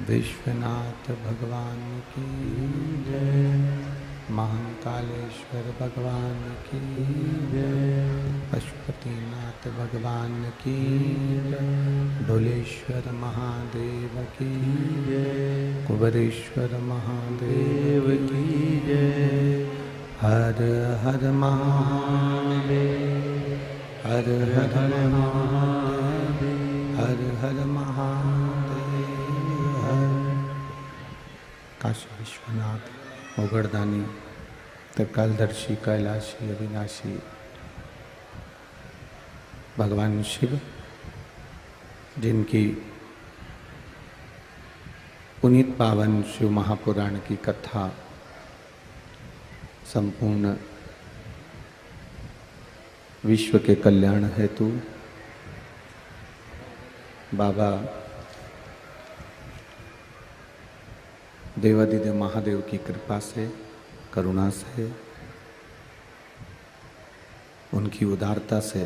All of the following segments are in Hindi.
विश्वनाथ भगवान की जय। महाकालेश्वर भगवान की जय। पशुपतिनाथ भगवान की जय। ढोलेश्वर महादेव की जय। कुबेरेश्वर महादेव की जय। हर हर महादेव, हर हर महादेव, हर हर महादेव। काशी विश्वनाथ ओगड़दानी त्रिकालदर्शी कैलाशी अविनाशी भगवान शिव, जिनकी पुनीत पावन शिव महापुराण की कथा संपूर्ण विश्व के कल्याण हेतु बाबा देवादिदेव महादेव की कृपा से, करुणा से, उनकी उदारता से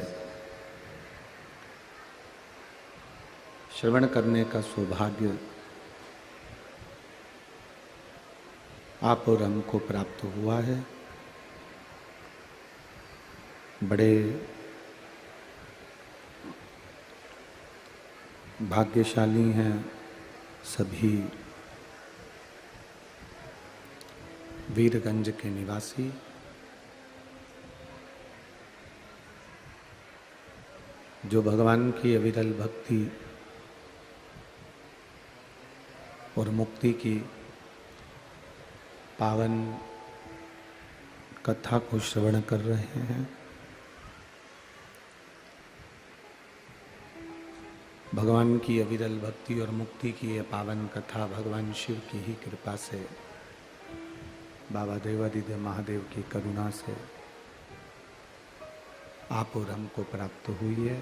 श्रवण करने का सौभाग्य आप और हमको प्राप्त हुआ है। बड़े भाग्यशाली हैं सभी वीरगंज के निवासी, जो भगवान की अविरल भक्ति और मुक्ति की पावन कथा को श्रवण कर रहे हैं। भगवान की अविरल भक्ति और मुक्ति की यह पावन कथा भगवान शिव की ही कृपा से, बाबा देवादिदेव महादेव की करुणा से आप और हमको प्राप्त हुई है।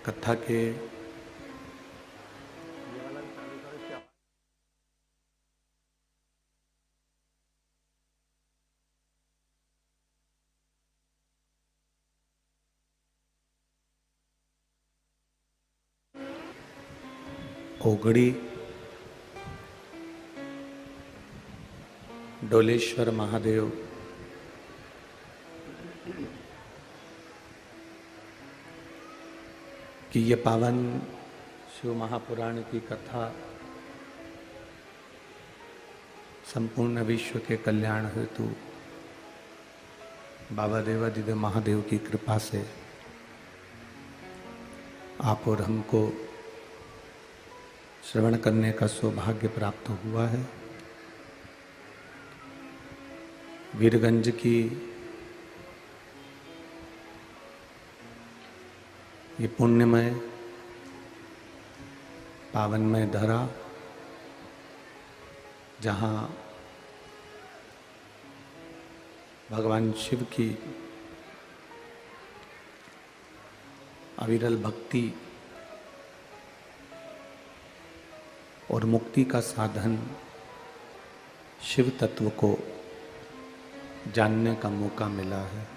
कथा के ओगड़ी ढोलेश्वर महादेव कि ये पावन शिव महापुराण की कथा संपूर्ण विश्व के कल्याण हेतु बाबा देवादिदेव महादेव की कृपा से आप और हमको श्रवण करने का सौभाग्य प्राप्त हुआ है। वीरगंज की ये पुण्यमय पावनमय धरा, जहाँ भगवान शिव की अविरल भक्ति और मुक्ति का साधन शिव तत्व को जानने का मौका मिला है।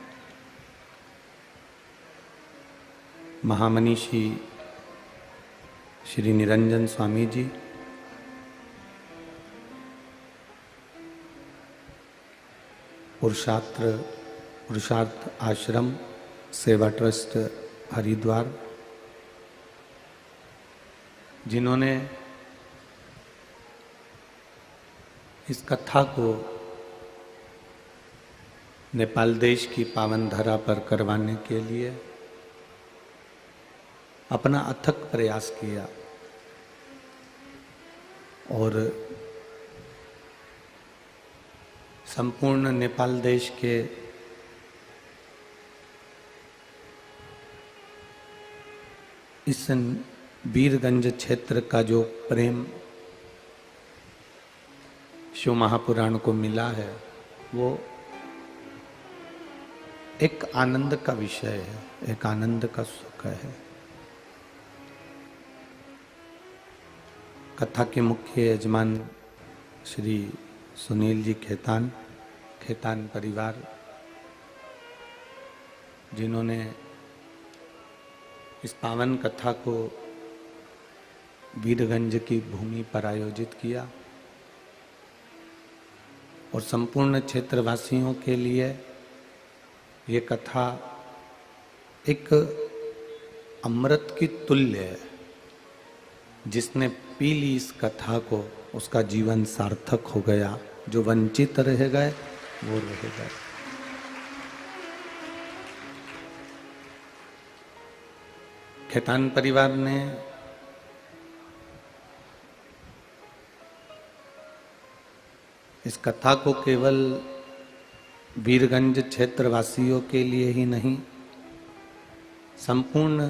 महामनीषी श्री निरंजन स्वामी जी पुरुषार्थ आश्रम सेवा ट्रस्ट हरिद्वार, जिन्होंने इस कथा को नेपाल देश की पावन धरा पर करवाने के लिए अपना अथक प्रयास किया और संपूर्ण नेपाल देश के इस वीरगंज क्षेत्र का जो प्रेम शिव महापुराण को मिला है, वो एक आनंद का विषय है, एक आनंद का सुख है। कथा के मुख्य यजमान श्री सुनील जी खेतान, खेतान परिवार, जिन्होंने इस पावन कथा को वीरगंज की भूमि पर आयोजित किया और संपूर्ण क्षेत्रवासियों के लिए ये कथा एक अमृत की तुल्य है। जिसने पी ली इस कथा को उसका जीवन सार्थक हो गया, जो वंचित रह गए वो रह गए। खेतान परिवार ने इस कथा को केवल वीरगंज क्षेत्रवासियों के लिए ही नहीं, संपूर्ण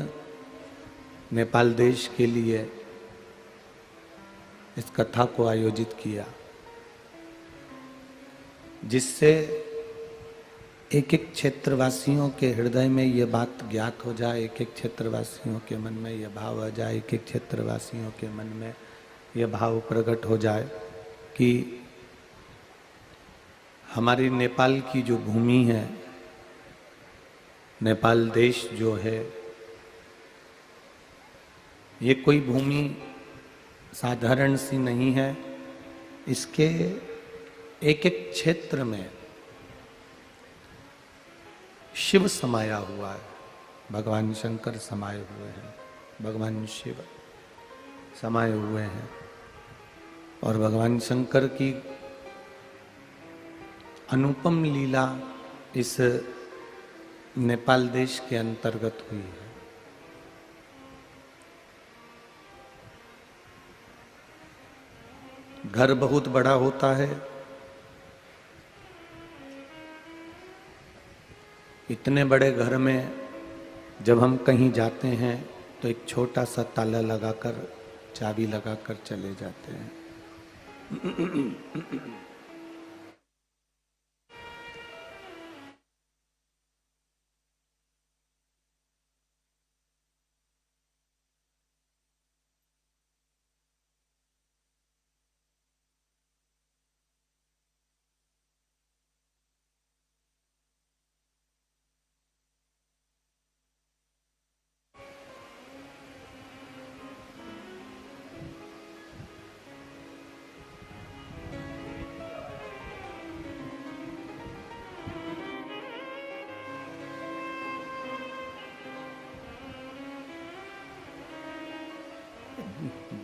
नेपाल देश के लिए इस कथा को आयोजित किया, जिससे एक एक क्षेत्रवासियों के हृदय में ये बात ज्ञात हो जाए, एक एक क्षेत्रवासियों के मन में यह भाव आ जाए, एक एक क्षेत्रवासियों के मन में यह भाव प्रकट हो जाए कि हमारी नेपाल की जो भूमि है, नेपाल देश जो है, ये कोई भूमि साधारण सी नहीं है। इसके एक एक क्षेत्र में शिव समाया हुआ है, भगवान शंकर समाये हुए हैं, भगवान शिव समाये हुए हैं और भगवान शंकर की अनुपम लीला इस नेपाल देश के अंतर्गत हुई है। घर बहुत बड़ा होता है, इतने बड़े घर में जब हम कहीं जाते हैं तो एक छोटा सा ताला लगाकर, चाबी लगाकर चले जाते हैं।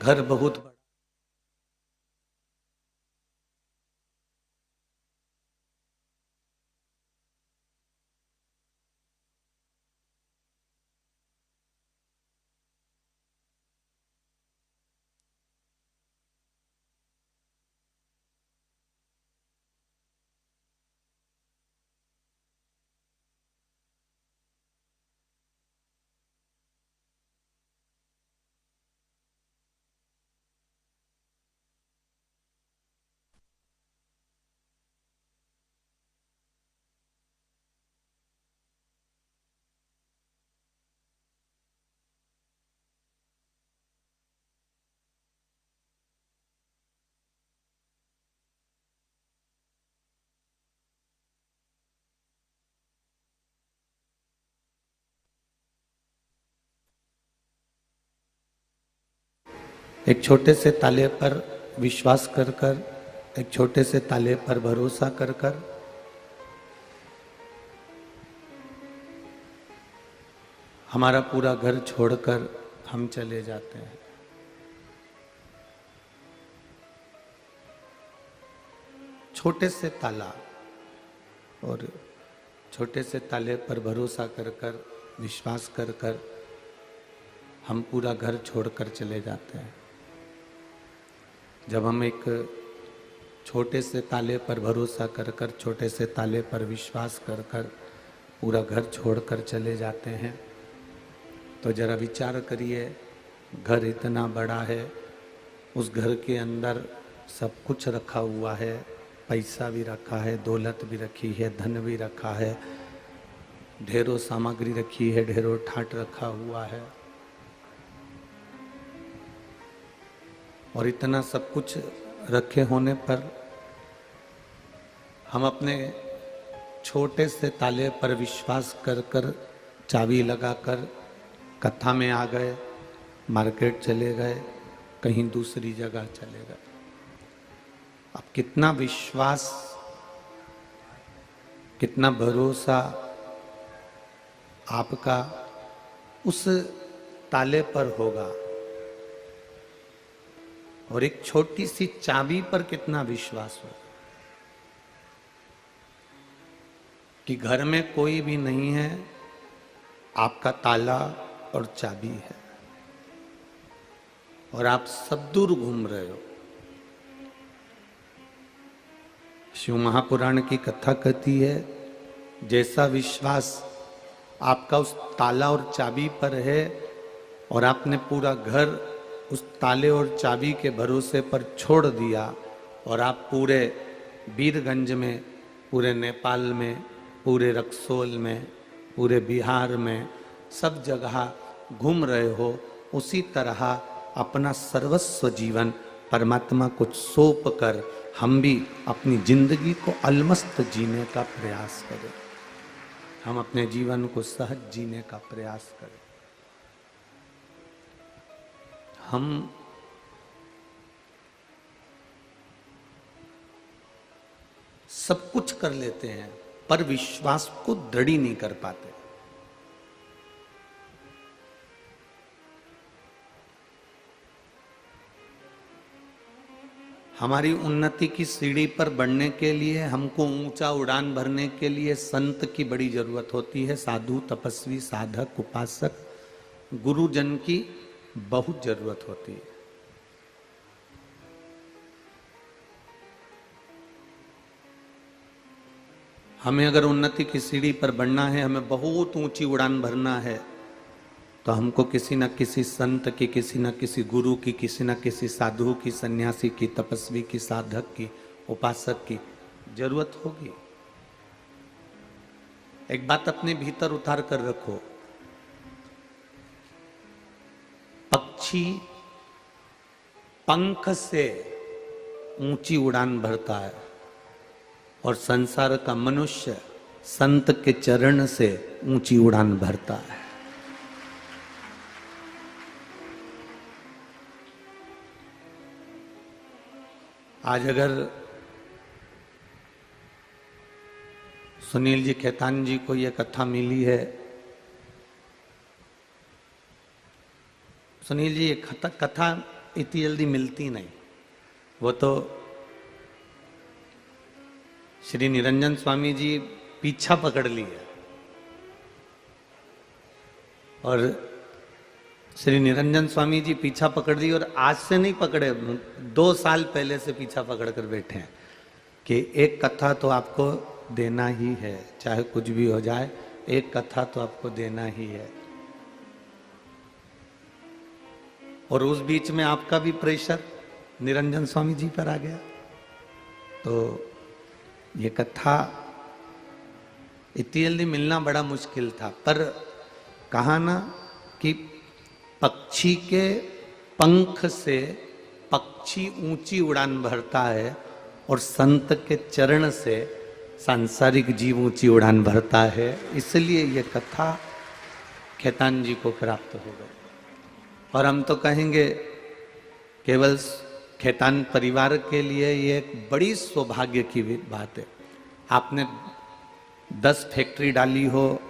घर बहुत बड़ा, एक छोटे से ताले पर विश्वास कर कर, एक छोटे से ताले पर भरोसा कर कर हमारा पूरा घर छोड़कर हम चले जाते हैं। छोटे से ताला और छोटे से ताले पर भरोसा कर कर, विश्वास कर कर हम पूरा घर छोड़कर चले जाते हैं। जब हम एक छोटे से ताले पर भरोसा कर कर, छोटे से ताले पर विश्वास कर कर पूरा घर छोड़कर चले जाते हैं, तो जरा विचार करिए, घर इतना बड़ा है, उस घर के अंदर सब कुछ रखा हुआ है, पैसा भी रखा है, दौलत भी रखी है, धन भी रखा है, ढेरों सामग्री रखी है, ढेरों ठाट रखा हुआ है, और इतना सब कुछ रखे होने पर हम अपने छोटे से ताले पर विश्वास कर कर चाबी लगाकर कथा में आ गए, मार्केट चले गए, कहीं दूसरी जगह चले गए। अब कितना विश्वास, कितना भरोसा आपका उस ताले पर होगा, और एक छोटी सी चाबी पर कितना विश्वास होगा कि घर में कोई भी नहीं है, आपका ताला और चाबी है, और आप सब दूर घूम रहे हो। शिव महापुराण की कथा कहती है, जैसा विश्वास आपका उस ताला और चाबी पर है, और आपने पूरा घर उस ताले और चाबी के भरोसे पर छोड़ दिया, और आप पूरे वीरगंज में, पूरे नेपाल में, पूरे रक्सौल में, पूरे बिहार में, सब जगह घूम रहे हो, उसी तरह अपना सर्वस्व जीवन परमात्मा को सौंप कर हम भी अपनी जिंदगी को अलमस्त जीने का प्रयास करें। हम अपने जीवन को सहज जीने का प्रयास करें। हम सब कुछ कर लेते हैं पर विश्वास को दृढ़ नहीं कर पाते। हमारी उन्नति की सीढ़ी पर बढ़ने के लिए, हमको ऊंचा उड़ान भरने के लिए संत की बड़ी जरूरत होती है, साधु, तपस्वी, साधक, उपासक, गुरुजन की बहुत जरूरत होती है। हमें अगर उन्नति की सीढ़ी पर बढ़ना है, हमें बहुत ऊंची उड़ान भरना है, तो हमको किसी न किसी संत की, किसी न किसी गुरु की, किसी न किसी साधु की, सन्यासी की, तपस्वी की, साधक की, उपासक की जरूरत होगी। एक बात अपने भीतर उतार कर रखो, पक्षी पंख से ऊंची उड़ान भरता है, और संसार का मनुष्य संत के चरण से ऊंची उड़ान भरता है। आज अगर सुनील जी खेतान जी को यह कथा मिली है, सुनील जी, ये कथा इतनी जल्दी मिलती नहीं। वो तो श्री निरंजन स्वामी जी पीछा पकड़ लिए, और श्री निरंजन स्वामी जी पीछा पकड़ दी, और आज से नहीं पकड़े, 2 साल पहले से पीछा पकड़ कर बैठे हैं कि एक कथा तो आपको देना ही है, चाहे कुछ भी हो जाए, एक कथा तो आपको देना ही है। और उस बीच में आपका भी प्रेशर निरंजन स्वामी जी पर आ गया, तो ये कथा इतनी जल्दी मिलना बड़ा मुश्किल था। पर कहा ना कि पक्षी के पंख से पक्षी ऊंची उड़ान भरता है, और संत के चरण से सांसारिक जीव ऊंची उड़ान भरता है। इसलिए ये कथा खेतान जी को प्राप्त हो गई। और हम तो कहेंगे केवल खेतान परिवार के लिए ये एक बड़ी सौभाग्य की बात है। आपने 10 फैक्ट्री डाली हो,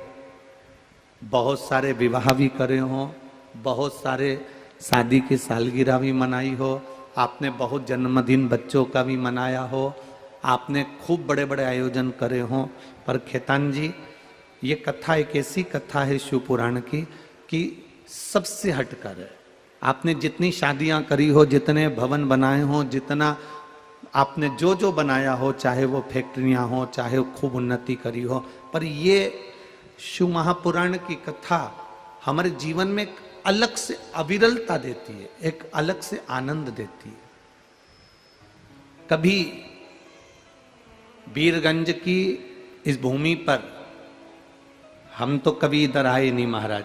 बहुत सारे विवाह भी करे हों, बहुत सारे शादी की सालगिरह भी मनाई हो, आपने बहुत जन्मदिन बच्चों का भी मनाया हो, आपने खूब बड़े बड़े आयोजन करे हों, पर खेतान जी, ये कथा एक ऐसी कथा है शिव पुराण की कि सबसे हटकर है। आपने जितनी शादियां करी हो, जितने भवन बनाए हो, जितना आपने जो जो बनाया हो, चाहे वो फैक्ट्रियां हो, चाहे वो खूब उन्नति करी हो, पर ये शिव महापुराण की कथा हमारे जीवन में एक अलग से अविरलता देती है, एक अलग से आनंद देती है। कभी वीरगंज की इस भूमि पर हम तो कभी इधर आए नहीं महाराज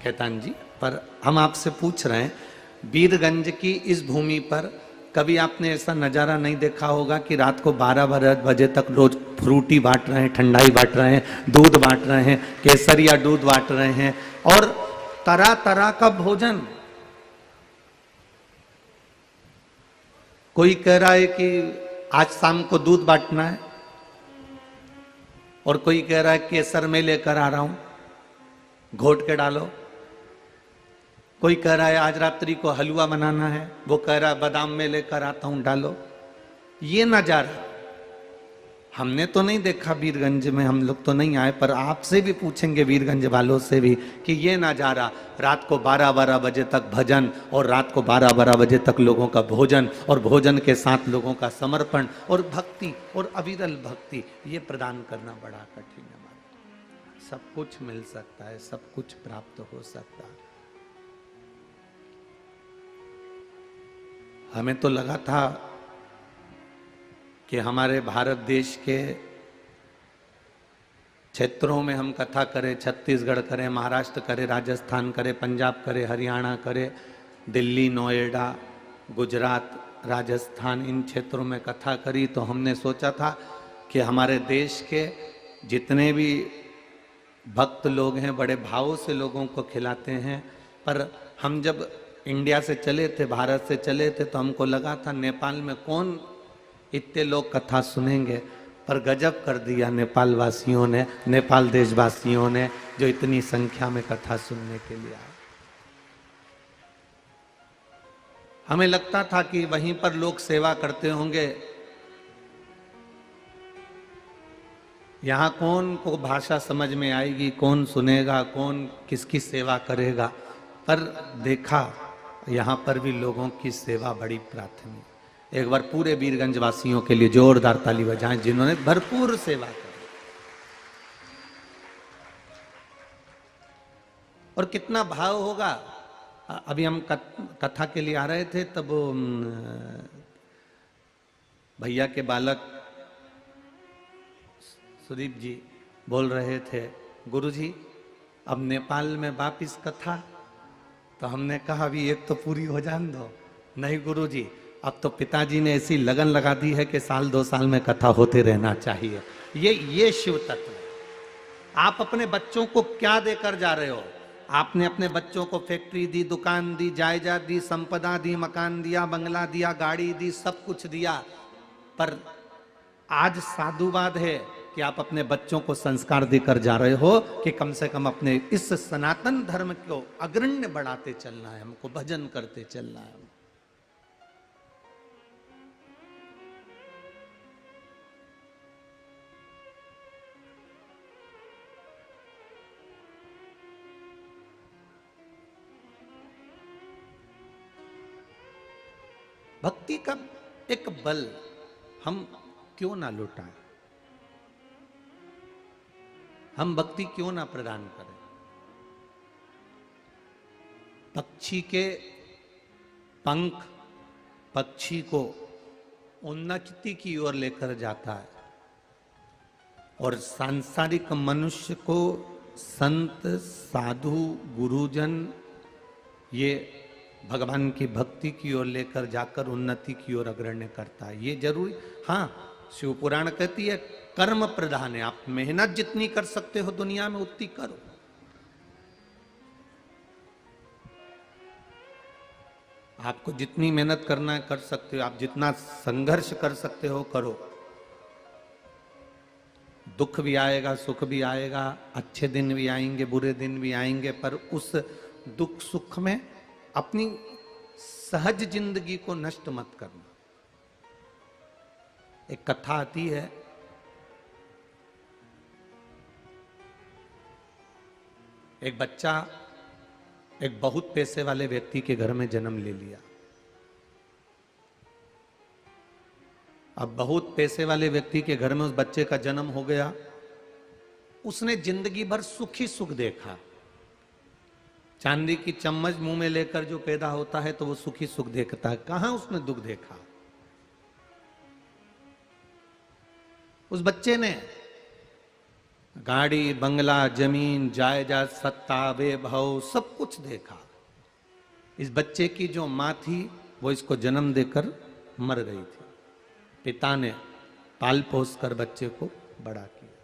खेतान जी, पर हम आपसे पूछ रहे हैं, वीरगंज की इस भूमि पर कभी आपने ऐसा नज़ारा नहीं देखा होगा कि रात को 12 बजे तक रोज फ्रूटी बांट रहे हैं, ठंडाई बांट रहे हैं, दूध बांट रहे हैं, केसर या दूध बांट रहे हैं, और तरह तरह का भोजन। कोई कह रहा है कि आज शाम को दूध बांटना है, और कोई कह रहा है केसर में लेकर आ रहा हूं, घोट के डालो। कोई कह रहा है आज रात्रि को हलवा बनाना है, वो कह रहा है बादाम में लेकर आता हूं, डालो। ये नजारा हमने तो नहीं देखा वीरगंज में, हम लोग तो नहीं आए, पर आपसे भी पूछेंगे वीरगंज वालों से भी कि ये नजारा रात को 12 बजे तक भजन, और रात को 12 बजे तक लोगों का भोजन, और भोजन के साथ लोगों का समर्पण और भक्ति और अविरल भक्ति, ये प्रदान करना बड़ा कठिन है। सब कुछ मिल सकता है, सब कुछ प्राप्त हो सकता है। हमें तो लगा था कि हमारे भारत देश के क्षेत्रों में हम कथा करें, छत्तीसगढ़ करें, महाराष्ट्र करें, राजस्थान करें, पंजाब करें, हरियाणा करें, दिल्ली, नोएडा, गुजरात, राजस्थान, इन क्षेत्रों में कथा करी, तो हमने सोचा था कि हमारे देश के जितने भी भक्त लोग हैं बड़े भाव से लोगों को खिलाते हैं। पर हम जब इंडिया से चले थे, भारत से चले थे, तो हमको लगा था नेपाल में कौन इतने लोग कथा सुनेंगे, पर गजब कर दिया नेपाल वासियों ने, नेपाल देशवासियों ने, जो इतनी संख्या में कथा सुनने के लिए आए। हमें लगता था कि वहीं पर लोग सेवा करते होंगे, यहाँ कौन को भाषा समझ में आएगी, कौन सुनेगा, कौन किसकी सेवा करेगा, पर देखा यहाँ पर भी लोगों की सेवा बड़ी प्राथमिक। एक बार पूरे वीरगंज वासियों के लिए जोरदार ताली बजाएं जिन्होंने भरपूर सेवा की। और कितना भाव होगा। अभी हम कथा के लिए आ रहे थे, तब भैया के बालक सुदीप जी बोल रहे थे, गुरुजी अब नेपाल में वापिस कथा। तो हमने कहा अभी एक तो पूरी हो जाने दो। नहीं गुरुजी, अब तो पिताजी ने ऐसी लगन लगा दी है कि साल 2 साल में कथा होते रहना चाहिए। ये शिव तत्व है। आप अपने बच्चों को क्या देकर जा रहे हो? आपने अपने बच्चों को फैक्ट्री दी, दुकान दी, जायदाद दी, संपदा दी, मकान दिया, बंगला दिया, गाड़ी दी, सब कुछ दिया, पर आज साधुवाद है कि आप अपने बच्चों को संस्कार देकर जा रहे हो कि कम से कम अपने इस सनातन धर्म को अग्रण्य बढ़ाते चलना है, हमको भजन करते चलना है। भक्ति का एक बल हम क्यों ना लुटाएं, हम भक्ति क्यों ना प्रदान करें। पक्षी के पंख पक्षी को उन्नति की ओर लेकर जाता है, और सांसारिक मनुष्य को संत, साधु, गुरुजन ये भगवान की भक्ति की ओर लेकर जाकर उन्नति की ओर अग्रण्य करता है। ये जरूरी, हाँ शिव पुराण कहती है कर्म प्रधान है। आप मेहनत जितनी कर सकते हो दुनिया में उतनी करो। आपको जितनी मेहनत करना है कर सकते हो, आप जितना संघर्ष कर सकते हो करो। दुख भी आएगा, सुख भी आएगा, अच्छे दिन भी आएंगे, बुरे दिन भी आएंगे, पर उस दुख सुख में अपनी सहज जिंदगी को नष्ट मत करना। एक कथा आती है, एक बच्चा एक बहुत पैसे वाले व्यक्ति के घर में जन्म ले लिया। अब बहुत पैसे वाले व्यक्ति के घर में उस बच्चे का जन्म हो गया। उसने जिंदगी भर सुखी सुख देखा। चांदी की चम्मच मुंह में लेकर जो पैदा होता है तो वो सुखी सुख देखता है, कहां उसने दुख देखा। उस बच्चे ने गाड़ी बंगला जमीन जायदाद सत्ता वैभव सब कुछ देखा। इस बच्चे की जो माँ थी वो इसको जन्म देकर मर गई थी। पिता ने पाल पोस कर बच्चे को बड़ा किया।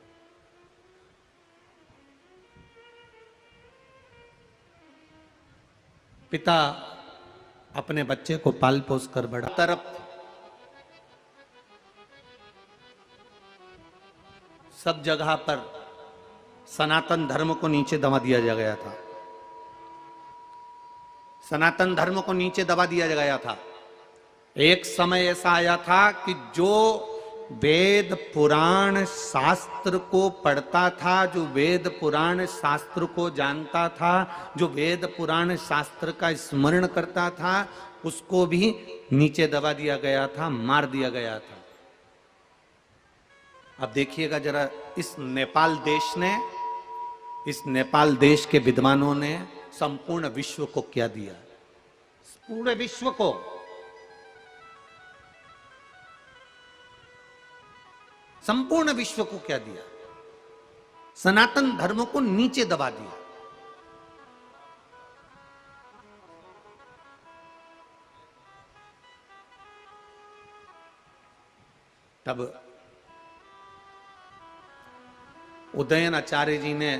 पिता अपने बच्चे को पाल पोस कर बड़ा तरफ सब जगह पर सनातन धर्म को नीचे दबा दिया गया था। सनातन धर्म को नीचे दबा दिया गया था। एक समय ऐसा आया था कि जो वेद पुराण शास्त्र को पढ़ता था, जो वेद पुराण शास्त्र को जानता था, जो वेद पुराण शास्त्र का स्मरण करता था, उसको भी नीचे दबा दिया गया था, मार दिया गया था। अब देखिएगा जरा, इस नेपाल देश के विद्वानों ने संपूर्ण विश्व को क्या दिया। पूरे विश्व को संपूर्ण विश्व को क्या दिया? सनातन धर्म को नीचे दबा दिया। तब उदयन आचार्य जी ने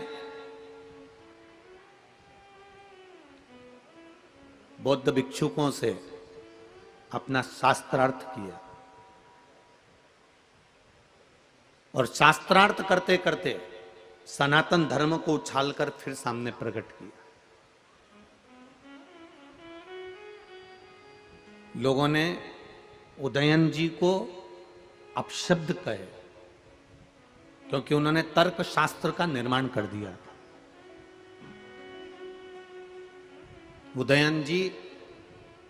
बौद्ध भिक्षुकों से अपना शास्त्रार्थ किया और शास्त्रार्थ करते करते सनातन धर्म को उछालकर फिर सामने प्रकट किया। लोगों ने उदयन जी को अपशब्द कहे क्योंकि उन्होंने तर्क शास्त्र का निर्माण कर दिया। उदयन जी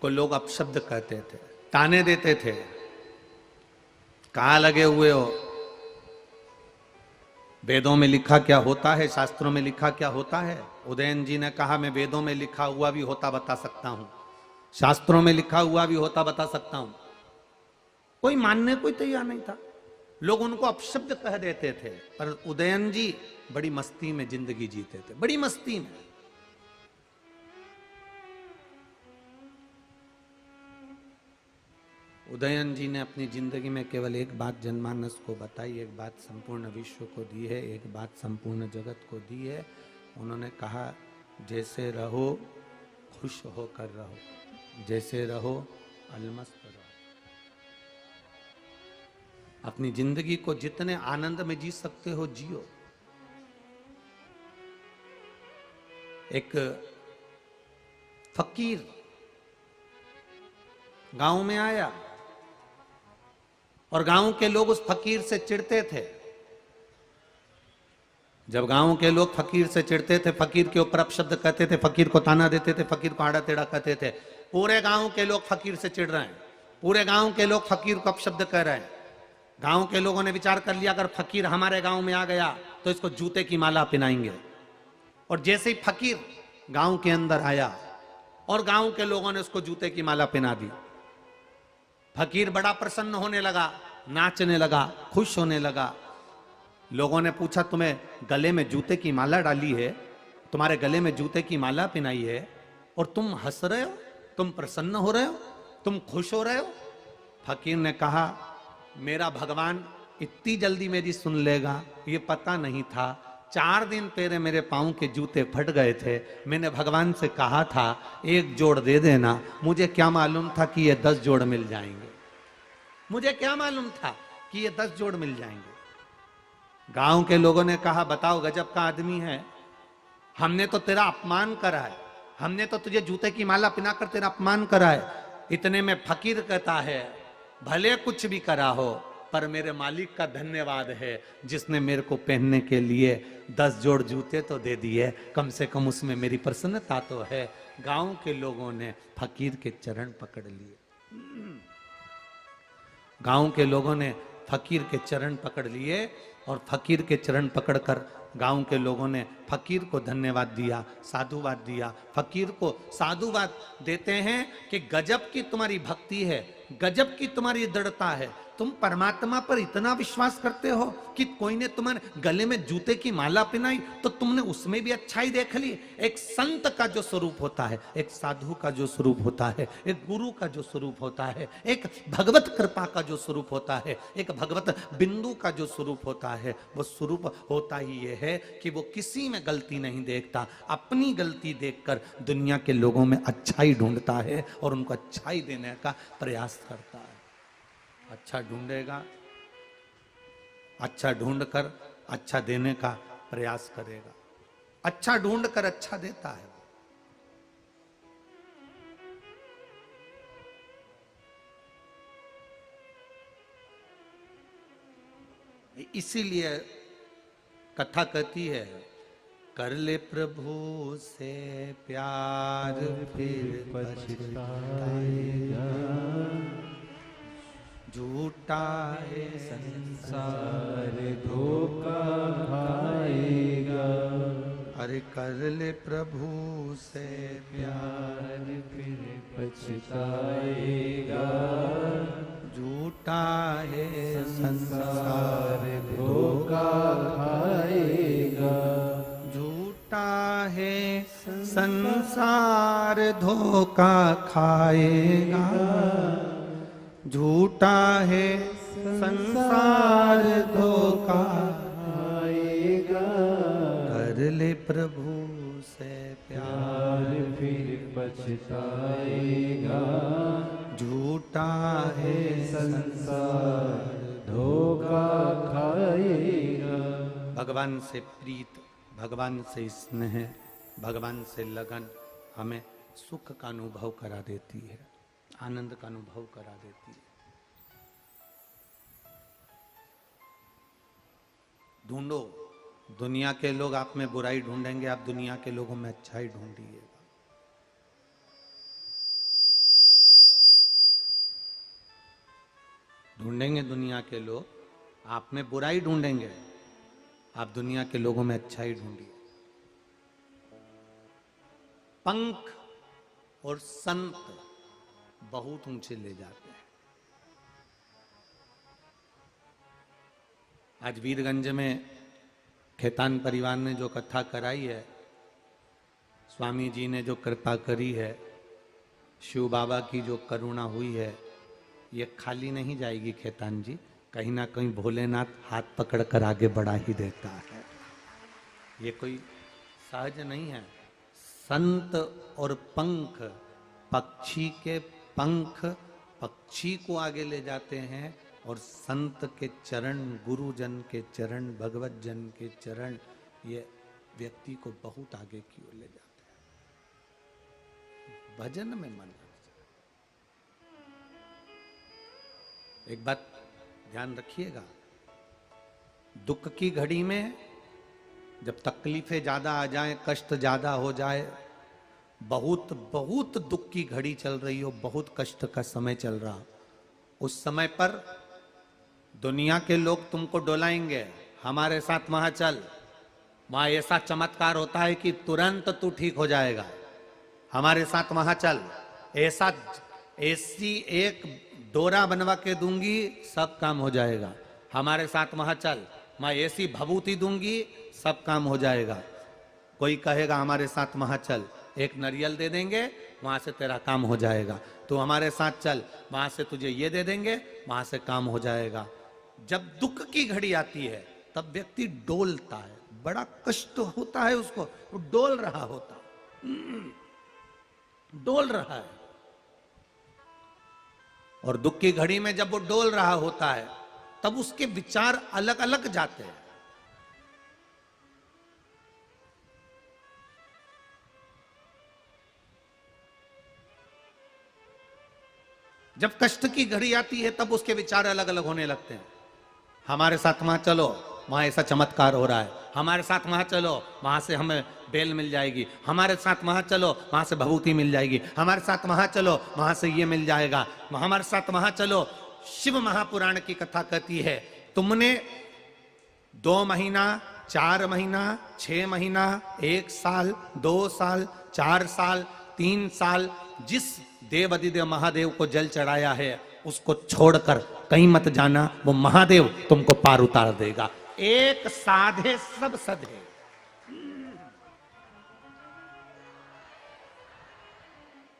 को लोग अपशब्द कहते थे, ताने देते थे, कहाँ लगे हुए हो, वेदों में लिखा क्या होता है, शास्त्रों में लिखा क्या होता है। उदयन जी ने कहा मैं वेदों में लिखा हुआ भी होता बता सकता हूं, शास्त्रों में लिखा हुआ भी होता बता सकता हूं। कोई मानने कोई तैयार नहीं था। लोग उनको अपशब्द कह देते थे, पर उदयन जी बड़ी मस्ती में जिंदगी जीते थे, बड़ी मस्ती में। उदयन जी ने अपनी जिंदगी में केवल एक बात जनमानस को बताई, एक बात संपूर्ण विश्व को दी है, एक बात संपूर्ण जगत को दी है। उन्होंने कहा जैसे रहो खुश होकर रहो, जैसे रहो अलमस्त रहो। अपनी जिंदगी को जितने आनंद में जी सकते हो जियो। एक फकीर गांव में आया और गांव के लोग उस फकीर से चिढ़ते थे। जब गांव के लोग फकीर से चिढ़ते थे, फकीर के ऊपर अपशब्द कहते थे, फकीर को ताना देते थे, फकीर को आड़ा टेढ़ा कहते थे, पूरे गांव के लोग फकीर से चिढ़ रहे हैं, पूरे गांव के लोग फकीर को अपशब्द कह रहे हैं। गांव के लोगों ने विचार कर लिया अगर फकीर हमारे गांव में आ गया तो इसको जूते की माला पहनाएंगे। और जैसे ही फकीर गांव के अंदर आया और गांव के लोगों ने उसको जूते की माला पहना दी, फकीर बड़ा प्रसन्न होने लगा, नाचने लगा, खुश होने लगा। लोगों ने पूछा तुम्हें गले में जूते की माला डाली है, तुम्हारे गले में जूते की माला पहनाई है और तुम हंस रहे हो, तुम प्रसन्न हो रहे हो, तुम खुश हो रहे हो। फकीर ने कहा मेरा भगवान इतनी जल्दी मेरी सुन लेगा ये पता नहीं था। 4 दिन पहले मेरे पांव के जूते फट गए थे, मैंने भगवान से कहा था 1 जोड़ दे देना, मुझे क्या मालूम था कि ये 10 जोड़ मिल जाएंगे, मुझे क्या मालूम था कि ये 10 जोड़ मिल जाएंगे। गांव के लोगों ने कहा बताओ गजब का आदमी है, हमने तो तेरा अपमान करा है, हमने तो तुझे जूते की माला पहनाकर तेरा अपमान करा है। इतने में फकीर कहता है भले कुछ भी करा हो पर मेरे मालिक का धन्यवाद है जिसने मेरे को पहनने के लिए 10 जोड़ जूते तो दे दिए, कम से कम उसमें मेरी प्रसन्नता तो है। गांव के लोगों ने फकीर के चरण पकड़ लिए, गांव के लोगों ने फकीर के चरण पकड़ लिए और फकीर के चरण पकड़कर गांव के लोगों ने फकीर को धन्यवाद दिया, साधुवाद दिया। फकीर को साधुवाद देते हैं कि गजब की तुम्हारी भक्ति है, गजब की तुम्हारी दृढ़ता है, तुम परमात्मा पर इतना विश्वास करते हो कि कोई ने तुम्हारे गले में जूते की माला पहनाई तो तुमने उसमें भी अच्छाई देख ली। एक संत का जो स्वरूप होता है, एक साधु का जो स्वरूप होता है, एक गुरु का जो स्वरूप होता है, एक भगवत कृपा का जो स्वरूप होता है, एक भगवत बिंदु का जो स्वरूप होता है, वो स्वरूप होता ही ये है कि वो किसी में गलती नहीं देखता, अपनी गलती देखकर दुनिया के लोगों में अच्छाई ढूंढता है और उनको अच्छाई देने का प्रयास करता है। अच्छा ढूंढेगा, अच्छा ढूंढकर अच्छा देने का प्रयास करेगा, अच्छा ढूंढकर अच्छा देता है। इसीलिए कथा कहती है, कर ले प्रभु से प्यार फिर पछताएगा, झूठा है संसार धोखा खाएगा। अरे कर ले प्रभु से प्यार फिर पछताएगा, झूठा है संसार धोखा खाएगा, झूठा है संसार धोखा खाएगा, झूठा है संसार धोखा खाएगा। कर ले प्रभु से प्यार फिर पछताएगा, झूठा है संसार धोखा खाएगा। भगवान से प्रीत, भगवान से स्नेह, भगवान से लगन हमें सुख का अनुभव करा देती है, आनंद का अनुभव करा देती है। ढूंढो, दुनिया के लोग आप में बुराई ढूंढेंगे, आप दुनिया के लोगों में अच्छाई ढूंढिएगा। ढूंढेंगे दुनिया के लोग, आप में बुराई ढूंढेंगे, आप दुनिया के लोगों में अच्छाई ढूंढिए। पंख और संत बहुत ऊंचे ले जाते हैं। आज वीरगंज में खेतान परिवार ने जो कथा कराई है, स्वामी जी ने जो कृपा करी है, शिव बाबा की जो करुणा हुई है, ये खाली नहीं जाएगी खेतान जी, कहीं ना कहीं भोलेनाथ हाथ पकड़कर आगे बढ़ा ही देता है। ये कोई सहज नहीं है। संत और पंख, पक्षी के पंख पक्षी को आगे ले जाते हैं और संत के चरण, गुरुजन के चरण, भगवत जन के चरण ये व्यक्ति को बहुत आगे की ओर ले जाते हैं। भजन में मन लग जाए। एक बात ध्यान रखिएगा, दुख की घड़ी में जब तकलीफें ज्यादा आ जाएं, कष्ट ज्यादा हो जाए, बहुत बहुत दुख की घड़ी चल रही हो, बहुत कष्ट का समय चल रहा, उस समय पर दुनिया के लोग तुमको डोलाएंगे, हमारे साथ वहां चल, वहां ऐसा चमत्कार होता है कि तुरंत तू ठीक हो जाएगा, हमारे साथ वहां चल, ऐसा ऐसी एक डोरा बनवा के दूंगी, सब काम हो जाएगा, हमारे साथ वहां चल, मैं ऐसी भभूति दूंगी, सब काम हो जाएगा। कोई कहेगा हमारे साथ वहां चल, एक नारियल दे देंगे, वहां से तेरा काम हो जाएगा, तू हमारे साथ चल, वहां से तुझे ये दे देंगे, वहां से काम हो जाएगा। जब दुख की घड़ी आती है तब व्यक्ति डोलता है, बड़ा कष्ट होता है उसको, वो डोल रहा होता, डोल रहा है। और दुख की घड़ी में जब वो डोल रहा होता है तब उसके विचार अलग अलग जाते हैं। जब कष्ट की घड़ी आती है तब उसके विचार अलग अलग होने लगते हैं। हमारे साथ वहां चलो, वहां ऐसा चमत्कार हो रहा है, हमारे साथ वहां चलो, वहां से हमें बेल मिल जाएगी, हमारे साथ वहां चलो, वहां से भभूति मिल जाएगी, हमारे साथ वहां चलो, वहां से ये मिल जाएगा, हमारे साथ वहां चलो। शिव महापुराण की कथा कहती है, तुमने 2 महीना, 4 महीना, 6 महीना, 1 साल, 2 साल, 4 साल, 3 साल जिस देव अधिदेव महादेव को जल चढ़ाया है, उसको छोड़कर कहीं मत जाना, वो महादेव तुमको पार उतार देगा। एक साधे सब सधे।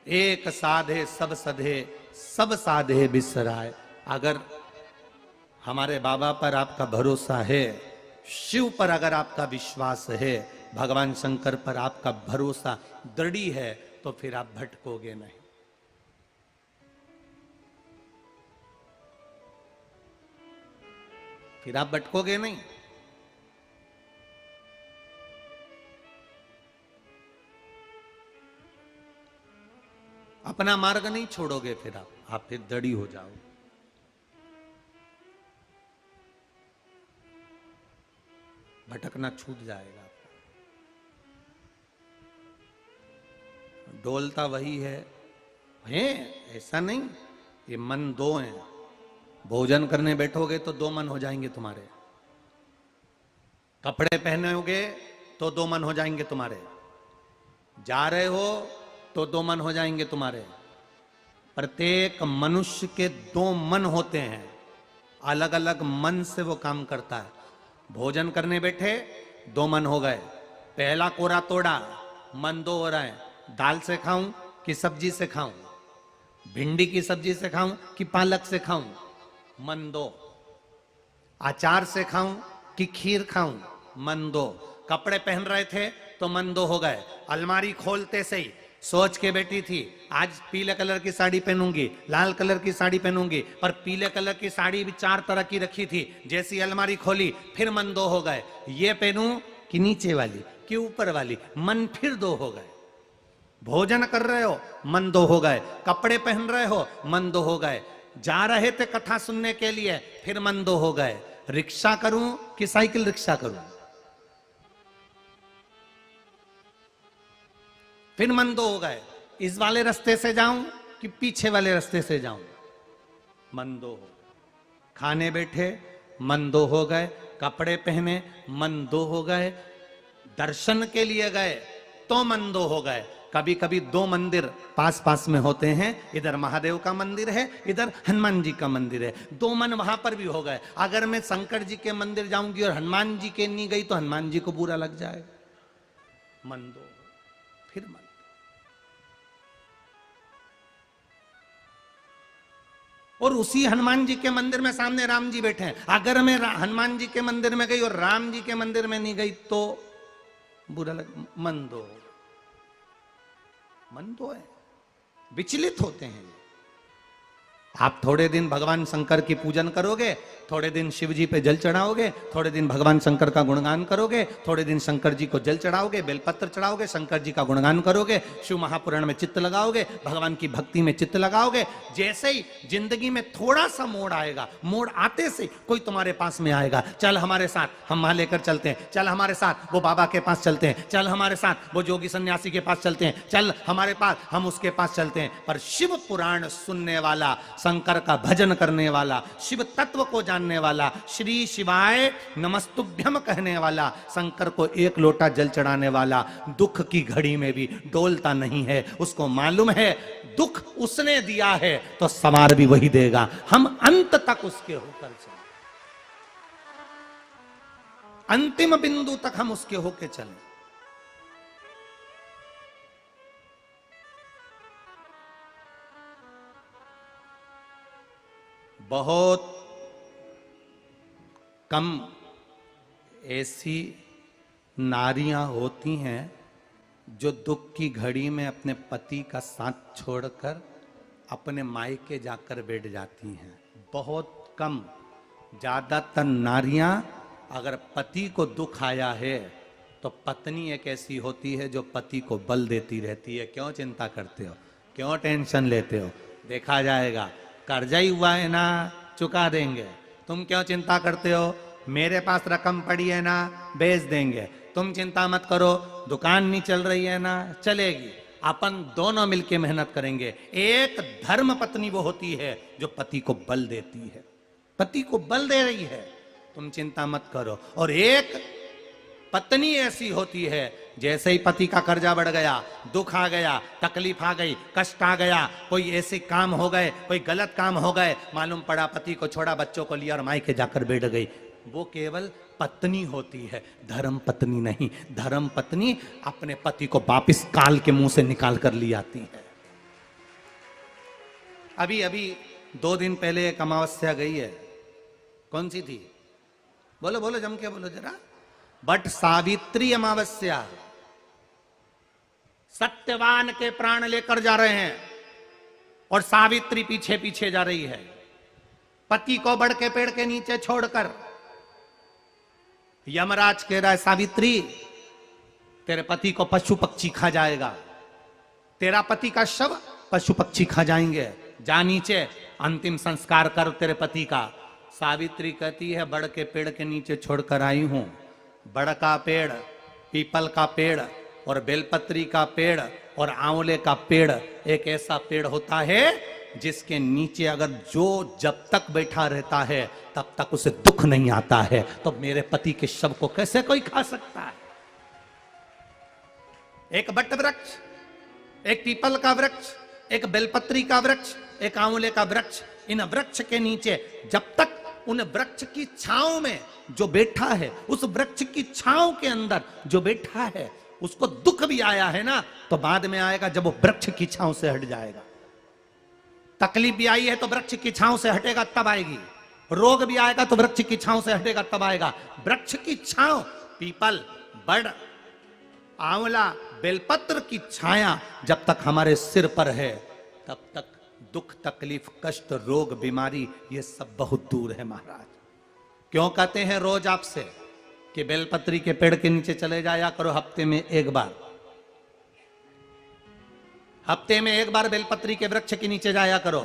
एक साधे सब सधे, सब साधे बिसराए। अगर हमारे बाबा पर आपका भरोसा है, शिव पर अगर आपका विश्वास है, भगवान शंकर पर आपका भरोसा दृढ़ है, तो फिर आप भटकोगे नहीं। फिर आप भटकोगे नहीं। अपना मार्ग नहीं छोड़ोगे, फिर आप फिर दृढ़ हो जाओगे। भटकना छूट जाएगा आपका। डोलता वही है ऐसा नहीं। ये मन दो हैं। भोजन करने बैठोगे तो दो मन हो जाएंगे तुम्हारे। कपड़े पहनोगे तो दो मन हो जाएंगे तुम्हारे। जा रहे हो तो दो मन हो जाएंगे तुम्हारे। प्रत्येक मनुष्य के दो मन होते हैं, अलग अलग मन से वो काम करता है। भोजन करने बैठे दो मन हो गए, पहला कोरा तोड़ा, मन दो हो रहा है, दाल से खाऊं कि सब्जी से खाऊं, भिंडी की सब्जी से खाऊं कि पालक से खाऊं, मन दो। अचार से खाऊं कि खीर खाऊं, मन दो। कपड़े पहन रहे थे तो मन दो हो गए। अलमारी खोलते से ही सोच के बैठी थी, आज पीले कलर की साड़ी पहनूंगी, लाल कलर की साड़ी पहनूंगी, पर पीले कलर की साड़ी भी 4 तरह की रखी थी। जैसी अलमारी खोली फिर मन दो हो गए, ये पहनूं कि नीचे वाली कि ऊपर वाली, मन फिर दो हो गए। भोजन कर रहे हो मन दो हो गए, कपड़े पहन रहे हो मन दो हो गए, जा रहे थे कथा सुनने के लिए फिर मन दो हो गए। रिक्शा करूं कि साइकिल रिक्शा करूं, फिर मन दो हो गए। इस वाले रास्ते से जाऊं कि पीछे वाले रास्ते से जाऊं, मन दो हो गए। खाने बैठे मन दो हो गए, कपड़े पहने मन दो हो गए, दर्शन के लिए गए तो मन दो हो गए। कभी कभी 2 मंदिर पास पास में होते हैं, इधर महादेव का मंदिर है, इधर हनुमान जी का मंदिर है, 2 मन वहां पर भी हो गए। अगर मैं शंकर जी के मंदिर जाऊंगी और हनुमान जी के नहीं गई तो हनुमान जी को बुरा लग जाएगा। मन दो, फिर मन। और उसी हनुमान जी के मंदिर में सामने राम जी बैठे हैं। अगर मैं हनुमान जी के मंदिर में गई और राम जी के मंदिर में नहीं गई तो बुरा लग, मन दो। मन दो है, विचलित होते हैं। आप थोड़े दिन भगवान शंकर की पूजन करोगे, थोड़े दिन शिव जी पे जल चढ़ाओगे, थोड़े दिन भगवान शंकर का गुणगान करोगे, थोड़े दिन शंकर जी को जल चढ़ाओगे, बेलपत्र चढ़ाओगे, शंकर जी का गुणगान करोगे, शिव महापुराण में चित्त लगाओगे, भगवान की भक्ति में चित्त लगाओगे। जैसे ही जिंदगी में थोड़ा सा मोड़ आएगा, मोड़ आते से कोई तुम्हारे पास में आएगा, चल हमारे साथ, हम वहां लेकर चलते हैं, चल हमारे साथ वो बाबा के पास चलते हैं, चल हमारे साथ वो जोगी सन्यासी के पास चलते हैं, चल हमारे पास, हम उसके पास चलते हैं। पर शिव पुराण सुनने वाला, शंकर का भजन करने वाला, शिव तत्व को जानने वाला, श्री शिवाय नमस्तुभ्यम कहने वाला, शंकर को 1 लोटा जल चढ़ाने वाला, दुख की घड़ी में भी डोलता नहीं है। उसको मालूम है दुख उसने दिया है तो संवार भी वही देगा। हम अंत तक उसके होकर चले, अंतिम बिंदु तक हम उसके होके चले। बहुत कम ऐसी नारियां होती हैं जो दुख की घड़ी में अपने पति का साथ छोड़कर अपने मायके जाकर बैठ जाती हैं। बहुत कम। ज्यादातर नारियां अगर पति को दुख आया है तो पत्नी एक ऐसी होती है जो पति को बल देती रहती है, क्यों चिंता करते हो, क्यों टेंशन लेते हो, देखा जाएगा, कर्जा ही हुआ है ना, चुका देंगे, तुम क्यों चिंता करते हो, मेरे पास रकम पड़ी है ना, बेच देंगे, तुम चिंता मत करो, दुकान नहीं चल रही है ना, चलेगी, अपन दोनों मिलके मेहनत करेंगे। एक धर्म पत्नी वो होती है जो पति को बल देती है, पति को बल दे रही है, तुम चिंता मत करो। और एक पत्नी ऐसी होती है जैसे ही पति का कर्जा बढ़ गया, दुख आ गया, तकलीफ आ गई, कष्ट आ गया, कोई ऐसे काम हो गए, कोई गलत काम हो गए, मालूम पड़ा पति को छोड़ा, बच्चों को लिया और मायके जाकर बैठ गई, वो केवल पत्नी होती है, धर्म पत्नी नहीं। धर्म पत्नी अपने पति को वापिस काल के मुंह से निकाल कर ली आती है। अभी अभी 2 दिन पहले एक अमावस्या गई है, कौन सी थी? बोलो बोलो, जम के बोलो जरा। बट सावित्री अमावस्या। सत्यवान के प्राण लेकर जा रहे हैं और सावित्री पीछे पीछे जा रही है, पति को बड़ के पेड़ के नीचे छोड़कर। यमराज कह रहा है, सावित्री तेरे पति को पशु पक्षी खा जाएगा, तेरा पति का शव पशु पक्षी खा जाएंगे, जा नीचे अंतिम संस्कार कर तेरे पति का। सावित्री कहती है, बड़ के पेड़ के नीचे छोड़कर आई हूं। बड़ का पेड़, पीपल का पेड़ और बेलपत्री का पेड़ और आंवले का पेड़ एक ऐसा पेड़ होता है जिसके नीचे अगर जो जब तक बैठा रहता है तब तक उसे दुख नहीं आता है। तो मेरे पति के शव को कैसे कोई खा सकता है? एक बट वृक्ष, एक पीपल का वृक्ष, एक बेलपत्री का वृक्ष, एक आंवले का वृक्ष, इन वृक्ष के नीचे जब तक उन वृक्ष की छांव में जो बैठा है, उस वृक्ष की छांव के अंदर जो बैठा है, उसको दुख भी आया है ना, तो बाद में आएगा जब वो वृक्ष की छांव से हट जाएगा। तकलीफ भी आई है तो वृक्ष की छांव से हटेगा तब आएगी, रोग भी आएगा तो वृक्ष की छांव से हटेगा तब आएगा। वृक्ष की छांव, पीपल, बड़, आंवला, बेलपत्र की छाया जब तक हमारे सिर पर है तब तक दुख, तकलीफ, कष्ट, रोग, बीमारी ये सब बहुत दूर है महाराज। क्यों कहते हैं रोज आपसे कि बेलपत्री के पेड़ के नीचे चले जाया करो हफ्ते में एक बार। हफ्ते में एक बार बेलपत्री के वृक्ष के नीचे जाया करो।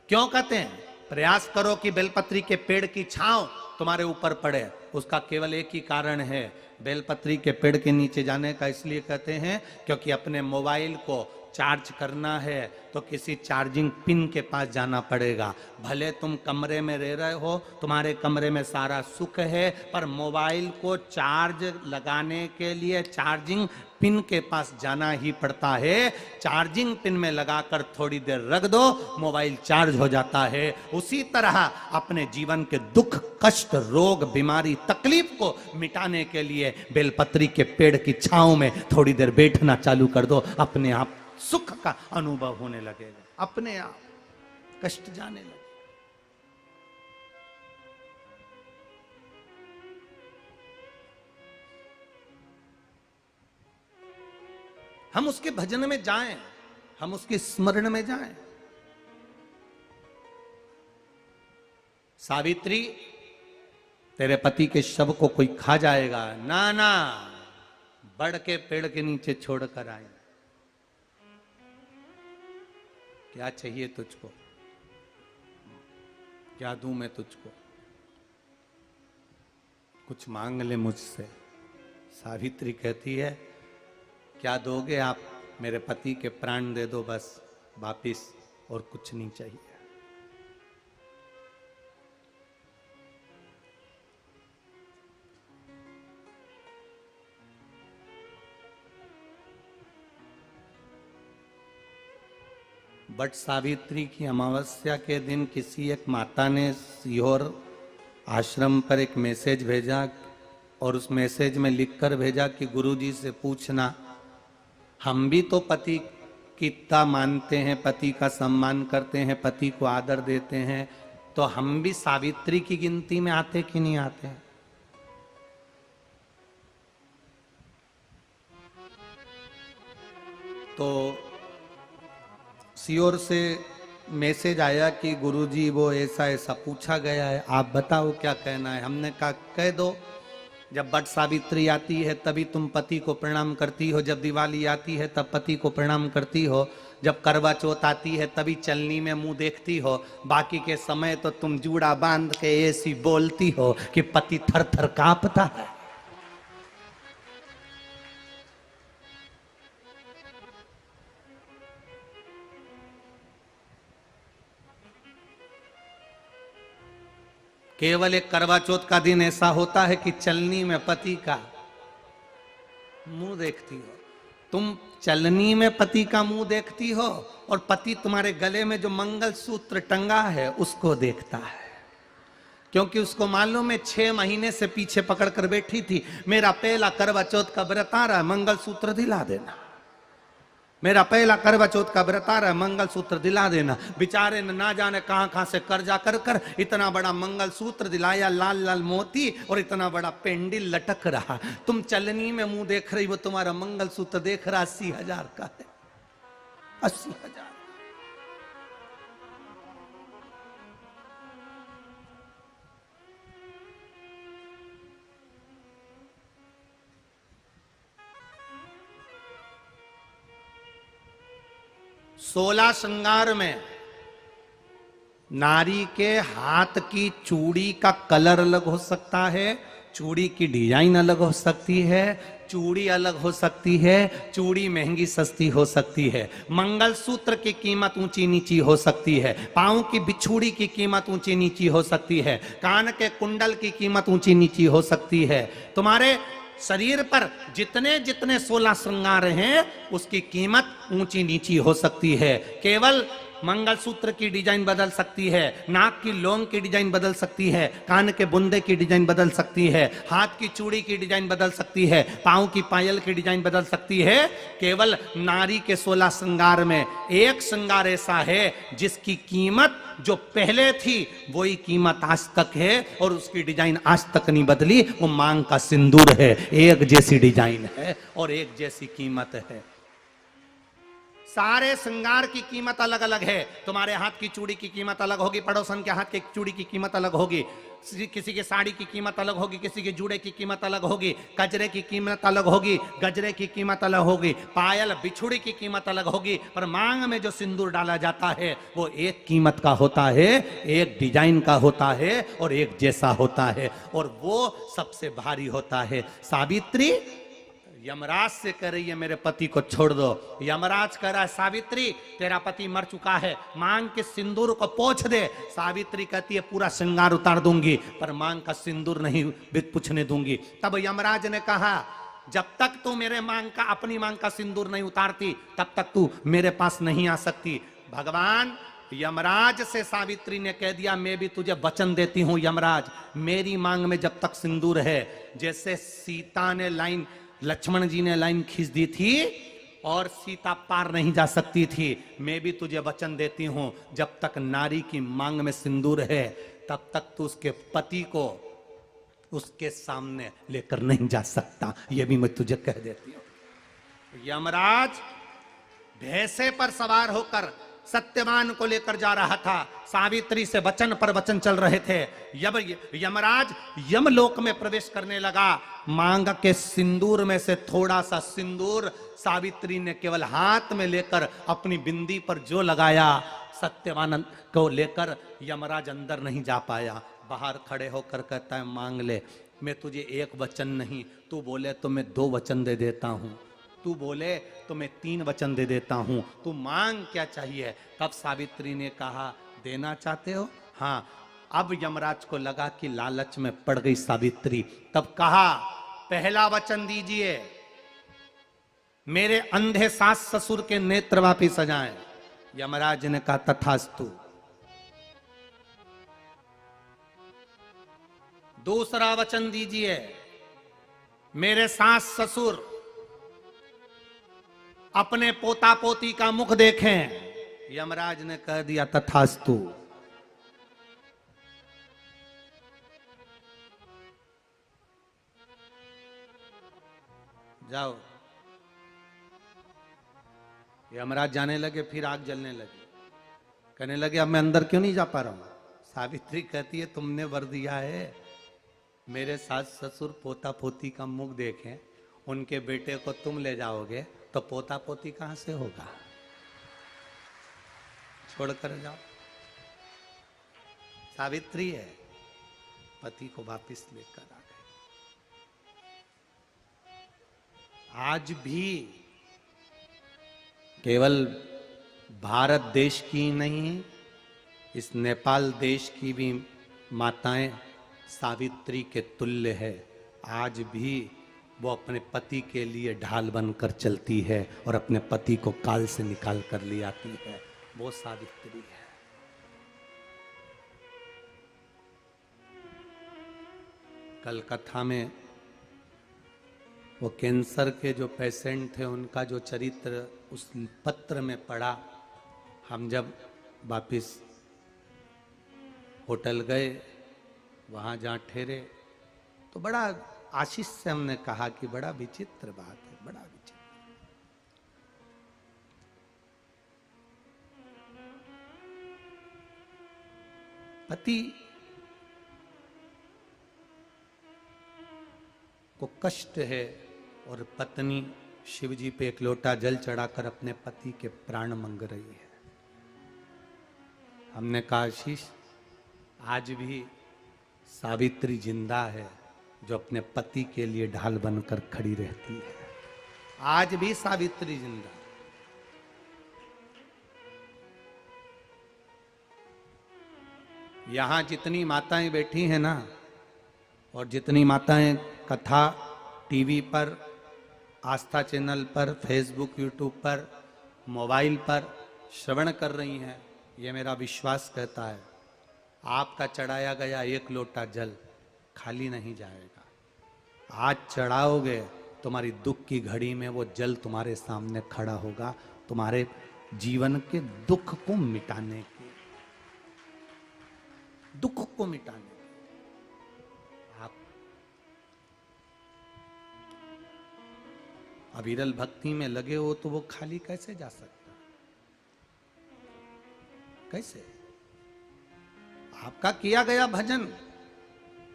क्यों कहते हैं? प्रयास करो कि बेलपत्री के पेड़ की छांव तुम्हारे ऊपर पड़े। उसका केवल एक ही कारण है, बेलपत्री के पेड़ के नीचे जाने का इसलिए कहते हैं क्योंकि अपने मोबाइल को चार्ज करना है तो किसी चार्जिंग पिन के पास जाना पड़ेगा। भले तुम कमरे में रह रहे हो, तुम्हारे कमरे में सारा सुख है, पर मोबाइल को चार्ज लगाने के लिए चार्जिंग पिन के पास जाना ही पड़ता है। चार्जिंग पिन में लगाकर थोड़ी देर रख दो, मोबाइल चार्ज हो जाता है। उसी तरह अपने जीवन के दुख, कष्ट, रोग, बीमारी, तकलीफ को मिटाने के लिए बेलपत्री के पेड़ की छांव में थोड़ी देर बैठना चालू कर दो, अपने आप सुख का अनुभव होने लगेगा, अपने आप कष्ट जाने लगे। हम उसके भजन में जाएं, हम उसके स्मरण में जाएं। सावित्री, तेरे पति के शव को कोई खा जाएगा ना, ना, बड़ के पेड़ के नीचे छोड़कर आए। क्या चाहिए तुझको? क्या दूं मैं तुझको? कुछ मांग ले मुझसे। सावित्री कहती है, क्या दोगे आप? मेरे पति के प्राण दे दो बस वापिस, और कुछ नहीं चाहिए। बट सावित्री की अमावस्या के दिन किसी एक माता ने सीहोर आश्रम पर एक मैसेज भेजा और उस मैसेज में लिखकर भेजा कि गुरुजी से पूछना, हम भी तो पति की इतना मानते हैं, पति का सम्मान करते हैं, पति को आदर देते हैं, तो हम भी सावित्री की गिनती में आते कि नहीं आते? तो सीओर से मैसेज आया कि गुरुजी वो ऐसा ऐसा पूछा गया है, आप बताओ क्या कहना है। हमने कहा कह दो, जब बट सावित्री आती है तभी तुम पति को प्रणाम करती हो, जब दिवाली आती है तब पति को प्रणाम करती हो, जब करवा चौथ आती है तभी चलनी में मुंह देखती हो, बाकी के समय तो तुम जूड़ा बांध के ऐसी बोलती हो कि पति थर थर कांपता है। केवल एक करवा चौथ का दिन ऐसा होता है कि चलनी में पति का मुंह देखती हो। तुम चलनी में पति का मुंह देखती हो और पति तुम्हारे गले में जो मंगलसूत्र टंगा है उसको देखता है, क्योंकि उसको मालूम है 6 महीने से पीछे पकड़ कर बैठी थी, मेरा पहला करवा चौथ का व्रत आ रहा है, मंगलसूत्र दिला देना। मेरा पहला करवा चौथ का व्रत आ रहा है, मंगलसूत्र दिला देना। बेचारे ने ना जाने कहां कहां से कर्जा कर कर इतना बड़ा मंगलसूत्र दिलाया, लाल लाल मोती और इतना बड़ा पेंडिल लटक रहा। तुम चलनी में मुंह देख रही, वो तुम्हारा मंगलसूत्र देख रहा 80,000 का है, 80,000। 16 श्रृंगार में नारी के हाथ की चूड़ी का कलर अलग हो सकता है, चूड़ी की डिजाइन अलग हो सकती है, चूड़ी अलग हो सकती है, चूड़ी महंगी सस्ती हो सकती है, मंगलसूत्र की कीमत ऊंची नीची हो सकती है, पांव की बिछुड़ी की कीमत ऊंची नीची हो सकती है, कान के कुंडल की कीमत ऊंची नीची हो सकती है। तुम्हारे शरीर पर जितने जितने 16 श्रृंगार हैं उसकी कीमत ऊंची नीची हो सकती है। केवल मंगलसूत्र की डिजाइन बदल सकती है, नाक की लौंग की डिजाइन बदल सकती है, कान के बुंदे की डिजाइन बदल सकती है, हाथ की चूड़ी की डिजाइन बदल सकती है, पांव की पायल की डिजाइन बदल सकती है। केवल नारी के 16 श्रृंगार में एक श्रृंगार ऐसा है जिसकी कीमत जो पहले थी वही कीमत आज तक है और उसकी डिजाइन आज तक नहीं बदली। वो मांग का सिंदूर है, एक जैसी डिजाइन है और एक जैसी कीमत है। सारे श्रृंगार की कीमत अलग अलग है। तुम्हारे हाथ की चूड़ी की कीमत अलग होगी, पड़ोसन के हाथ की चूड़ी की कीमत अलग होगी, किसी की साड़ी की कीमत अलग होगी, किसी के जूड़े की कीमत अलग होगी, गजरे की कीमत अलग होगी, गजरे की कीमत अलग होगी, पायल बिछुड़ी की कीमत अलग होगी, पर मांग में जो सिंदूर डाला जाता है वो एक कीमत का होता है, एक डिजाइन का होता है और एक जैसा होता है और वो सबसे भारी होता है। सावित्री यमराज से कह रही है मेरे पति को छोड़ दो। यमराज कह रहा है सावित्री तेरा पति मर चुका है, मांग के सिंदूर को पोंछ दे। सावित्री कहती है पूरा श्रृंगार उतार दूंगी पर मांग का सिंदूर नहीं पूछने दूंगी। तब यमराज ने कहा जब तक तू मेरे मांग का अपनी मांग का सिंदूर नहीं उतारती तब तक तू मेरे पास नहीं आ सकती। भगवान यमराज से सावित्री ने कह दिया मैं भी तुझे वचन देती हूं यमराज, मेरी मांग में जब तक सिंदूर है, जैसे सीता ने लाइन लक्ष्मण जी ने लाइन खींच दी थी और सीता पार नहीं जा सकती थी, मैं भी तुझे वचन देती हूं जब तक नारी की मांग में सिंदूर है तब तक तू उसके पति को उसके सामने लेकर नहीं जा सकता। यह भी मैं तुझे कह देती हूं। यमराज भैंसे पर सवार होकर सत्यवान को लेकर जा रहा था, सावित्री से वचन पर वचन चल रहे थे। यमराज यमलोक में प्रवेश करने लगा। मांग के सिंदूर में से थोड़ा सा सिंदूर सावित्री ने केवल हाथ में लेकर अपनी बिंदी पर जो लगाया, सत्यवान को लेकर यमराज अंदर नहीं जा पाया। बाहर खड़े होकर कहता है मांग ले, मैं तुझे एक वचन नहीं, तू बोले तो मैं 2 वचन दे देता हूं, तू बोले तो मैं 3 वचन दे देता हूं, तू मांग क्या चाहिए। तब सावित्री ने कहा देना चाहते हो? हाँ। अब यमराज को लगा कि लालच में पड़ गई सावित्री। तब कहा पहला वचन दीजिए, मेरे अंधे सास ससुर के नेत्र वापिस आ जाएं। यमराज ने कहा तथास्तु। दूसरा वचन दीजिए, मेरे सास ससुर अपने पोता पोती का मुख देखें। यमराज ने कह दिया तथास्तु। जाओ। यमराज जाने लगे, फिर आग जलने लगी। कहने लगे अब मैं अंदर क्यों नहीं जा पा रहा हूं। सावित्री कहती है तुमने वर दिया है मेरे सास ससुर पोता पोती का मुख देखें, उनके बेटे को तुम ले जाओगे तो पोता पोती कहां से होगा, छोड़कर जाओ। सावित्री है, पति को वापिस लेकर आ गए। आज भी केवल भारत देश की नहीं, इस नेपाल देश की भी माताएं सावित्री के तुल्य है। आज भी वो अपने पति के लिए ढाल बनकर चलती है और अपने पति को काल से निकाल कर ले आती है। वो सावित्री है। कल कथा में वो कैंसर के जो पेशेंट थे उनका जो चरित्र उस पत्र में पढ़ा। हम जब वापिस होटल गए, वहां जहाँ ठहरे, तो बड़ा आशीष से हमने कहा कि बड़ा विचित्र बात है, बड़ा विचित्र। पति को कष्ट है और पत्नी शिव जी पे एक लोटा जल चढ़ाकर अपने पति के प्राण मांग रही है। हमने कहा आशीष, आज भी सावित्री जिंदा है जो अपने पति के लिए ढाल बनकर खड़ी रहती है। आज भी सावित्री जिंदा। यहां जितनी माताएं बैठी हैं ना, और जितनी माताएं कथा टीवी पर, आस्था चैनल पर, फेसबुक, यूट्यूब पर, मोबाइल पर श्रवण कर रही हैं, ये मेरा विश्वास कहता है आपका चढ़ाया गया एक लोटा जल खाली नहीं जाएगा। आज चढ़ाओगे, तुम्हारी दुख की घड़ी में वो जल तुम्हारे सामने खड़ा होगा, तुम्हारे जीवन के दुख को मिटाने के, दुख को मिटाने के। आप अविरल भक्ति में लगे हो तो वो खाली कैसे जा सकता? कैसे? आपका किया गया भजन,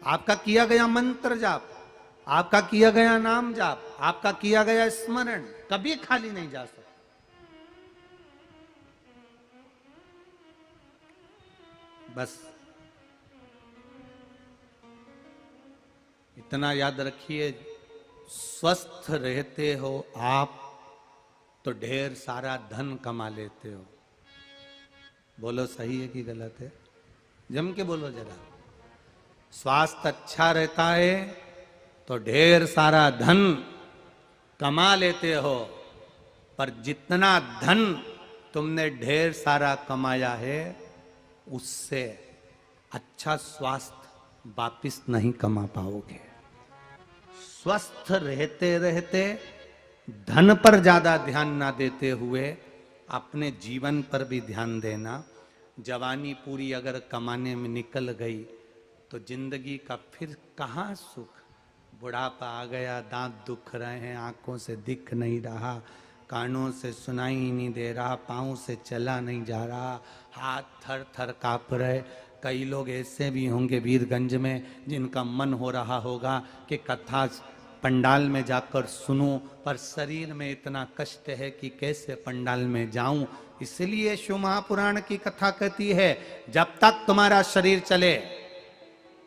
आपका किया गया मंत्र जाप, आपका किया गया नाम जाप, आपका किया गया स्मरण कभी खाली नहीं जा सकता। बस इतना याद रखिए, स्वस्थ रहते हो आप तो ढेर सारा धन कमा लेते हो। बोलो सही है कि गलत है? जम के बोलो जरा। स्वास्थ्य अच्छा रहता है तो ढेर सारा धन कमा लेते हो, पर जितना धन तुमने ढेर सारा कमाया है उससे अच्छा स्वास्थ्य वापिस नहीं कमा पाओगे। स्वस्थ रहते रहते धन पर ज्यादा ध्यान ना देते हुए अपने जीवन पर भी ध्यान देना। जवानी पूरी अगर कमाने में निकल गई तो जिंदगी का फिर कहाँ सुख। बुढ़ापा आ गया, दांत दुख रहे हैं, आंखों से दिख नहीं रहा, कानों से सुनाई ही नहीं दे रहा, पाँव से चला नहीं जा रहा, हाथ थर थर काँप रहे। कई लोग ऐसे भी होंगे वीरगंज में जिनका मन हो रहा होगा कि कथा पंडाल में जाकर सुनूं, पर शरीर में इतना कष्ट है कि कैसे पंडाल में जाऊं। इसलिए शिव महापुराण की कथा कहती है जब तक तुम्हारा शरीर चले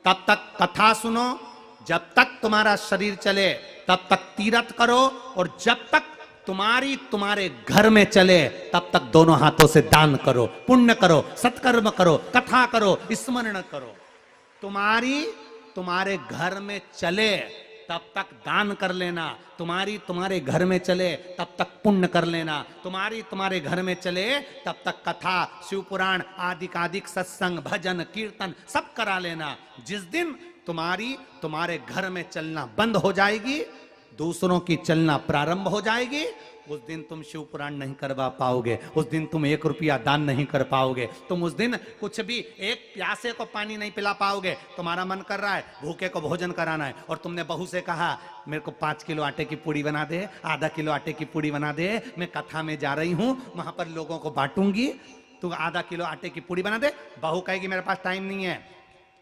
तब तक कथा सुनो, जब तक तुम्हारा शरीर चले तब तक तीर्थ करो, और जब तक तुम्हारे घर में चले तब तक दोनों हाथों से दान करो, पुण्य करो, सत्कर्म करो, कथा करो, स्मरण करो। तुम्हारे घर में चले तब तक दान कर लेना, तुम्हारे घर में चले तब तक पुण्य कर लेना, तुम्हारे घर में चले तब तक कथा, शिव पुराण आदि सत्संग, भजन, कीर्तन सब करा लेना। जिस दिन तुम्हारे घर में चलना बंद हो जाएगी, दूसरों की चलना प्रारंभ हो जाएगी, उस दिन तुम शिव पुराण नहीं करवा पाओगे, उस दिन तुम 1 रुपया दान नहीं कर पाओगे, तुम उस दिन कुछ भी एक प्यासे को पानी नहीं पिला पाओगे। तुम्हारा मन कर रहा है भूखे को भोजन कराना है, और तुमने बहू से कहा मेरे को 5 किलो आटे की पूड़ी बना दे, आधा किलो आटे की पूड़ी बना दे, मैं कथा में जा रही हूं, वहां पर लोगों को बांटूंगी, तू आधा किलो आटे की पूड़ी बना दे। बहू कहेगी मेरे पास टाइम नहीं है।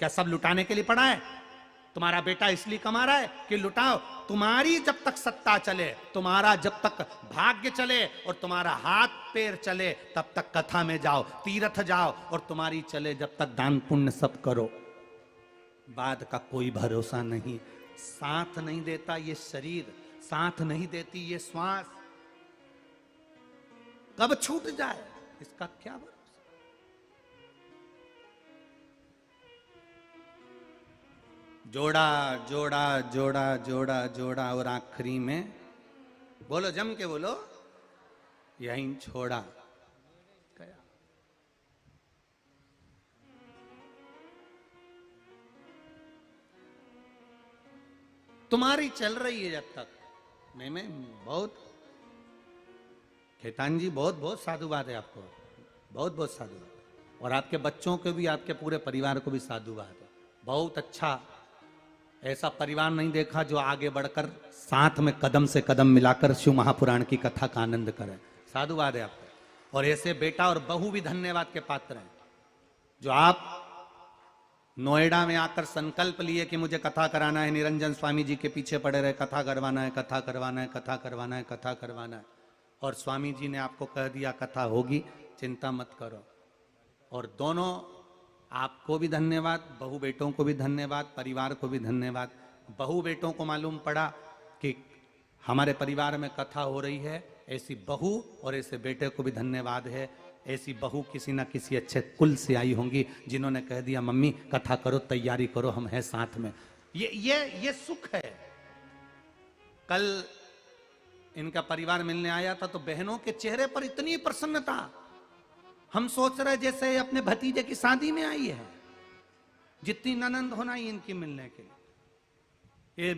क्या सब लुटाने के लिए पड़ा है? तुम्हारा बेटा इसलिए कमा रहा है कि लुटाओ। तुम्हारी जब तक सत्ता चले, तुम्हारा जब तक भाग्य चले और तुम्हारा हाथ पैर चले तब तक कथा में जाओ, तीर्थ जाओ, और तुम्हारी चले जब तक दान पुण्य सब करो। बाद का कोई भरोसा नहीं। साथ नहीं देता ये शरीर, साथ नहीं देती ये श्वास, कब छूट जाए इसका क्या भरोसा। जोड़ा जोड़ा जोड़ा जोड़ा जोड़ा और आखिरी में बोलो, जम के बोलो, यहीं छोड़ा। गया। तुम्हारी चल रही है जब तक। मैं बहुत, खेतान जी बहुत बहुत साधुवाद है आपको, बहुत बहुत साधुवाद। और आपके बच्चों को भी, आपके पूरे परिवार को भी साधुवाद है। बहुत अच्छा, ऐसा परिवार नहीं देखा जो आगे बढ़कर साथ में कदम से कदम मिलाकर शिव महापुराण की कथा का आनंद करे। साधुवाद है आपको। और ऐसे बेटा और बहू भी धन्यवाद के पात्र हैं, जो आप नोएडा में आकर संकल्प लिए कि मुझे कथा कराना है, निरंजन स्वामी जी के पीछे पड़े रहे, कथा करवाना है, कथा करवाना है, कथा करवाना है, कथा करवाना है। और स्वामी जी ने आपको कह दिया कथा होगी, चिंता मत करो। और दोनों, आपको भी धन्यवाद, बहू बेटों को भी धन्यवाद, परिवार को भी धन्यवाद। बहू बेटों को मालूम पड़ा कि हमारे परिवार में कथा हो रही है, ऐसी बहू और ऐसे बेटे को भी धन्यवाद है। ऐसी बहू किसी ना किसी अच्छे कुल से आई होंगी, जिन्होंने कह दिया मम्मी कथा करो, तैयारी करो, हम हैं साथ में। ये सुख है। कल इनका परिवार मिलने आया था तो बहनों के चेहरे पर इतनी प्रसन्नता, हम सोच रहे जैसे अपने भतीजे की शादी में आई है। जितनी ननंद होना ही इनकी मिलने के लिए, ये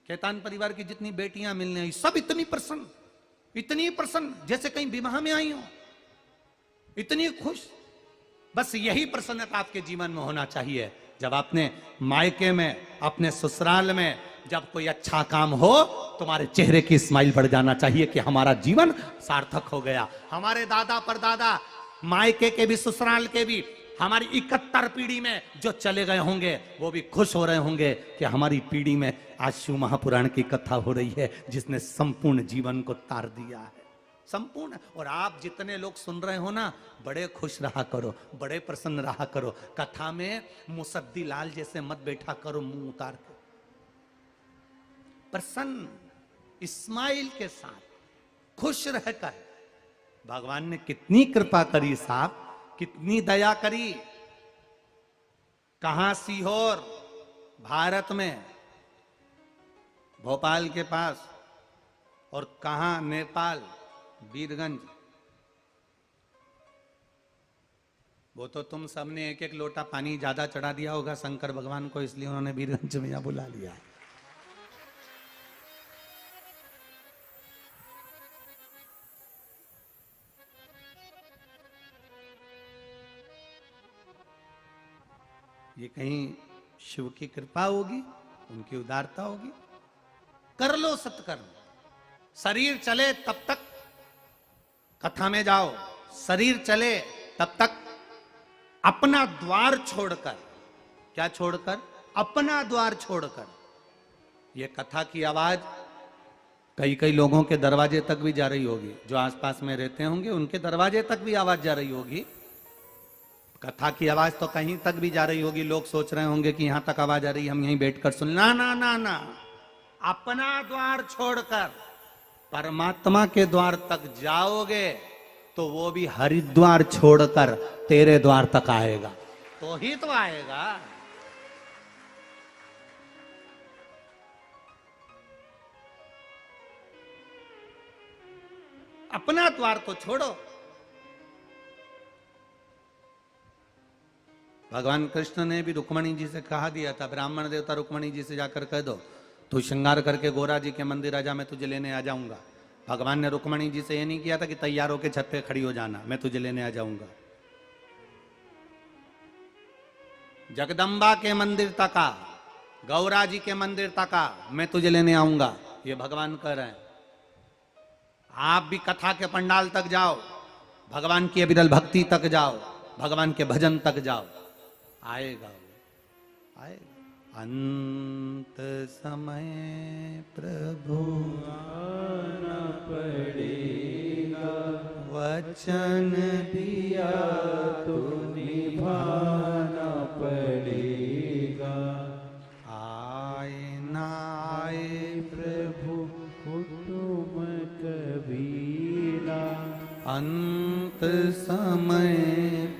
खेतान परिवार की जितनी बेटियां मिलने आई, सब इतनी प्रसन्न जैसे कहीं विवाह में आई हो, इतनी खुश। बस यही प्रसन्नता आपके जीवन में होना चाहिए। जब अपने मायके में, अपने ससुराल में जब कोई अच्छा काम हो, तुम्हारे चेहरे की स्माइल बढ़ जाना चाहिए कि हमारा जीवन सार्थक हो गया। हमारे दादा परदादा, मायके के भी ससुराल के भी, हमारी 71 पीढ़ी में जो चले गए होंगे वो भी खुश हो रहे होंगे कि हमारी पीढ़ी में आज शिव महापुराण की कथा हो रही है, जिसने संपूर्ण जीवन को तार दिया है, संपूर्ण। और आप जितने लोग सुन रहे हो ना, बड़े खुश रहा करो, बड़े प्रसन्न रहा करो। कथा में मुसद्दी लाल जैसे मत बैठा करो मुंह उतार के, प्रसन्न स्माइल के साथ, खुश रहकर। भगवान ने कितनी कृपा करी साहब, कितनी दया करी। कहां सीहोर भारत में, भोपाल के पास, और कहां नेपाल वीरगंज। वो तो तुम सबने एक एक लोटा पानी ज्यादा चढ़ा दिया होगा शंकर भगवान को, इसलिए उन्होंने वीरगंज में यहां बुला लिया। ये कहीं शिव की कृपा होगी, उनकी उदारता होगी। कर लो सत्कर्म, शरीर चले तब तक कथा में जाओ, शरीर चले तब तक अपना द्वार छोड़कर, क्या छोड़कर? अपना द्वार छोड़कर। ये कथा की आवाज कई कई लोगों के दरवाजे तक भी जा रही होगी, जो आसपास में रहते होंगे उनके दरवाजे तक भी आवाज जा रही होगी। कथा की आवाज तो कहीं तक भी जा रही होगी। लोग सोच रहे होंगे कि यहां तक आवाज आ रही है, हम यहीं बैठकर सुन। ना ना ना ना, अपना द्वार छोड़कर परमात्मा के द्वार तक जाओगे तो वो भी हरिद्वार छोड़कर तेरे द्वार तक आएगा, तो ही तो आएगा। अपना द्वार को छोड़ो। भगवान कृष्ण ने भी रुक्मणी जी से कहा दिया था, ब्राह्मण देवता रुक्मणी जी से जाकर कह दो तू श्रृंगार करके गोरा जी के मंदिर आ जा, मैं तुझे लेने आ जाऊंगा। भगवान ने रुक्मणी जी से ये नहीं किया था कि तैयार होकर छत पे खड़ी हो जाना, मैं तुझे लेने आ जाऊंगा। जगदम्बा के मंदिर तक आ, गौरा जी के मंदिर तक आ, मैं तुझे लेने आऊंगा, ये भगवान कह रहे हैं। आप भी कथा के पंडाल तक जाओ, भगवान की अविरल भक्ति तक जाओ, भगवान के भजन तक जाओ, आएगा आएगा। अंत समय प्रभु आना पड़ेगा, वचन दिया तो निभाना पड़ेगा। आए ना आए प्रभु हुक्म कबीरा, अंत समय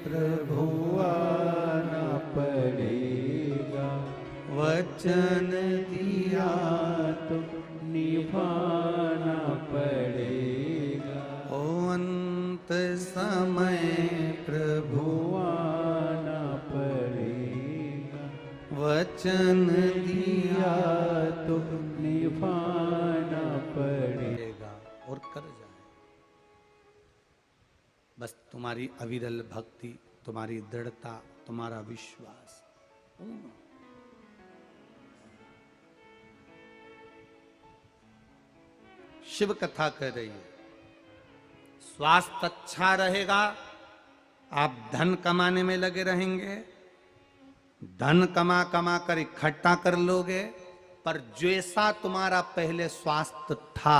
प्रभु आना पड़ेगा, वचन दिया तो निभाना पड़ेगा। ओ अंत समय प्रभु आना पड़ेगा, वचन दिया तो निभाना पड़ेगा। और कर जाए। बस तुम्हारी अविरल भक्ति, तुम्हारी दृढ़ता, तुम्हारा विश्वास। शिव कथा कर रही है, स्वास्थ्य अच्छा रहेगा, आप धन कमाने में लगे रहेंगे, धन कमा कमा कर इकट्ठा कर लोगे, पर जैसा तुम्हारा पहले स्वास्थ्य था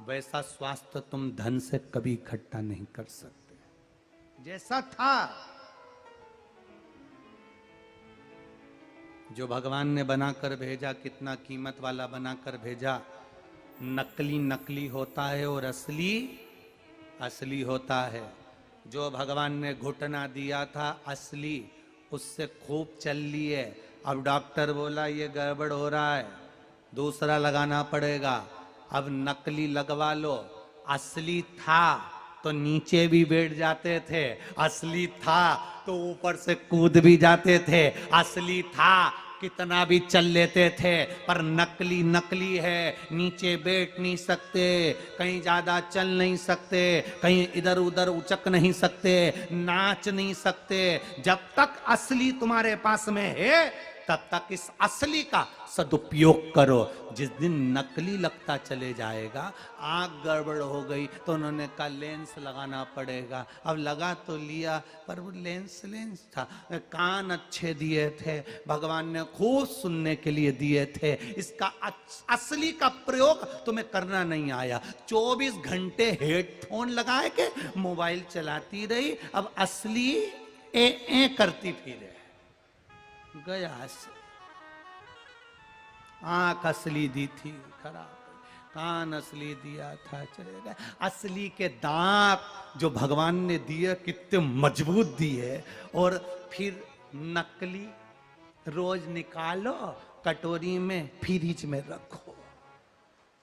वैसा स्वास्थ्य तुम धन से कभी इकट्ठा नहीं कर सकते। जैसा था, जो भगवान ने बनाकर भेजा, कितना कीमत वाला बनाकर भेजा। नकली नकली होता है और असली असली होता है। जो भगवान ने घुटना दिया था असली, उससे खूब चल लिए। अब डॉक्टर बोला ये गड़बड़ हो रहा है, दूसरा लगाना पड़ेगा, अब नकली लगवा लो। असली था तो नीचे भी बैठ जाते थे, असली था तो ऊपर से कूद भी जाते थे, असली था कितना भी चल लेते थे। पर नकली नकली है, नीचे बैठ नहीं सकते, कहीं ज्यादा चल नहीं सकते, कहीं इधर उधर उचक नहीं सकते, नाच नहीं सकते। जब तक असली तुम्हारे पास में है तब तक इस असली का सदुपयोग करो। जिस दिन नकली लगता चले जाएगा, आंख गड़बड़ हो गई तो उन्होंने कहा लेंस लगाना पड़ेगा। अब लगा तो लिया, पर वो लेंस लेंस था। कान अच्छे दिए थे, भगवान ने खूब सुनने के लिए दिए थे, इसका असली का प्रयोग तुम्हें करना नहीं आया। 24 घंटे हेडफोन लगाए के मोबाइल चलाती रही, अब असली ए करती फिरे। गया से आंख असली दी थी खराब, कान असली दिया था चले गए। असली के दांत जो भगवान ने दिए कितने मजबूत दिए, और फिर नकली रोज निकालो कटोरी में, फ्रिज में रखो,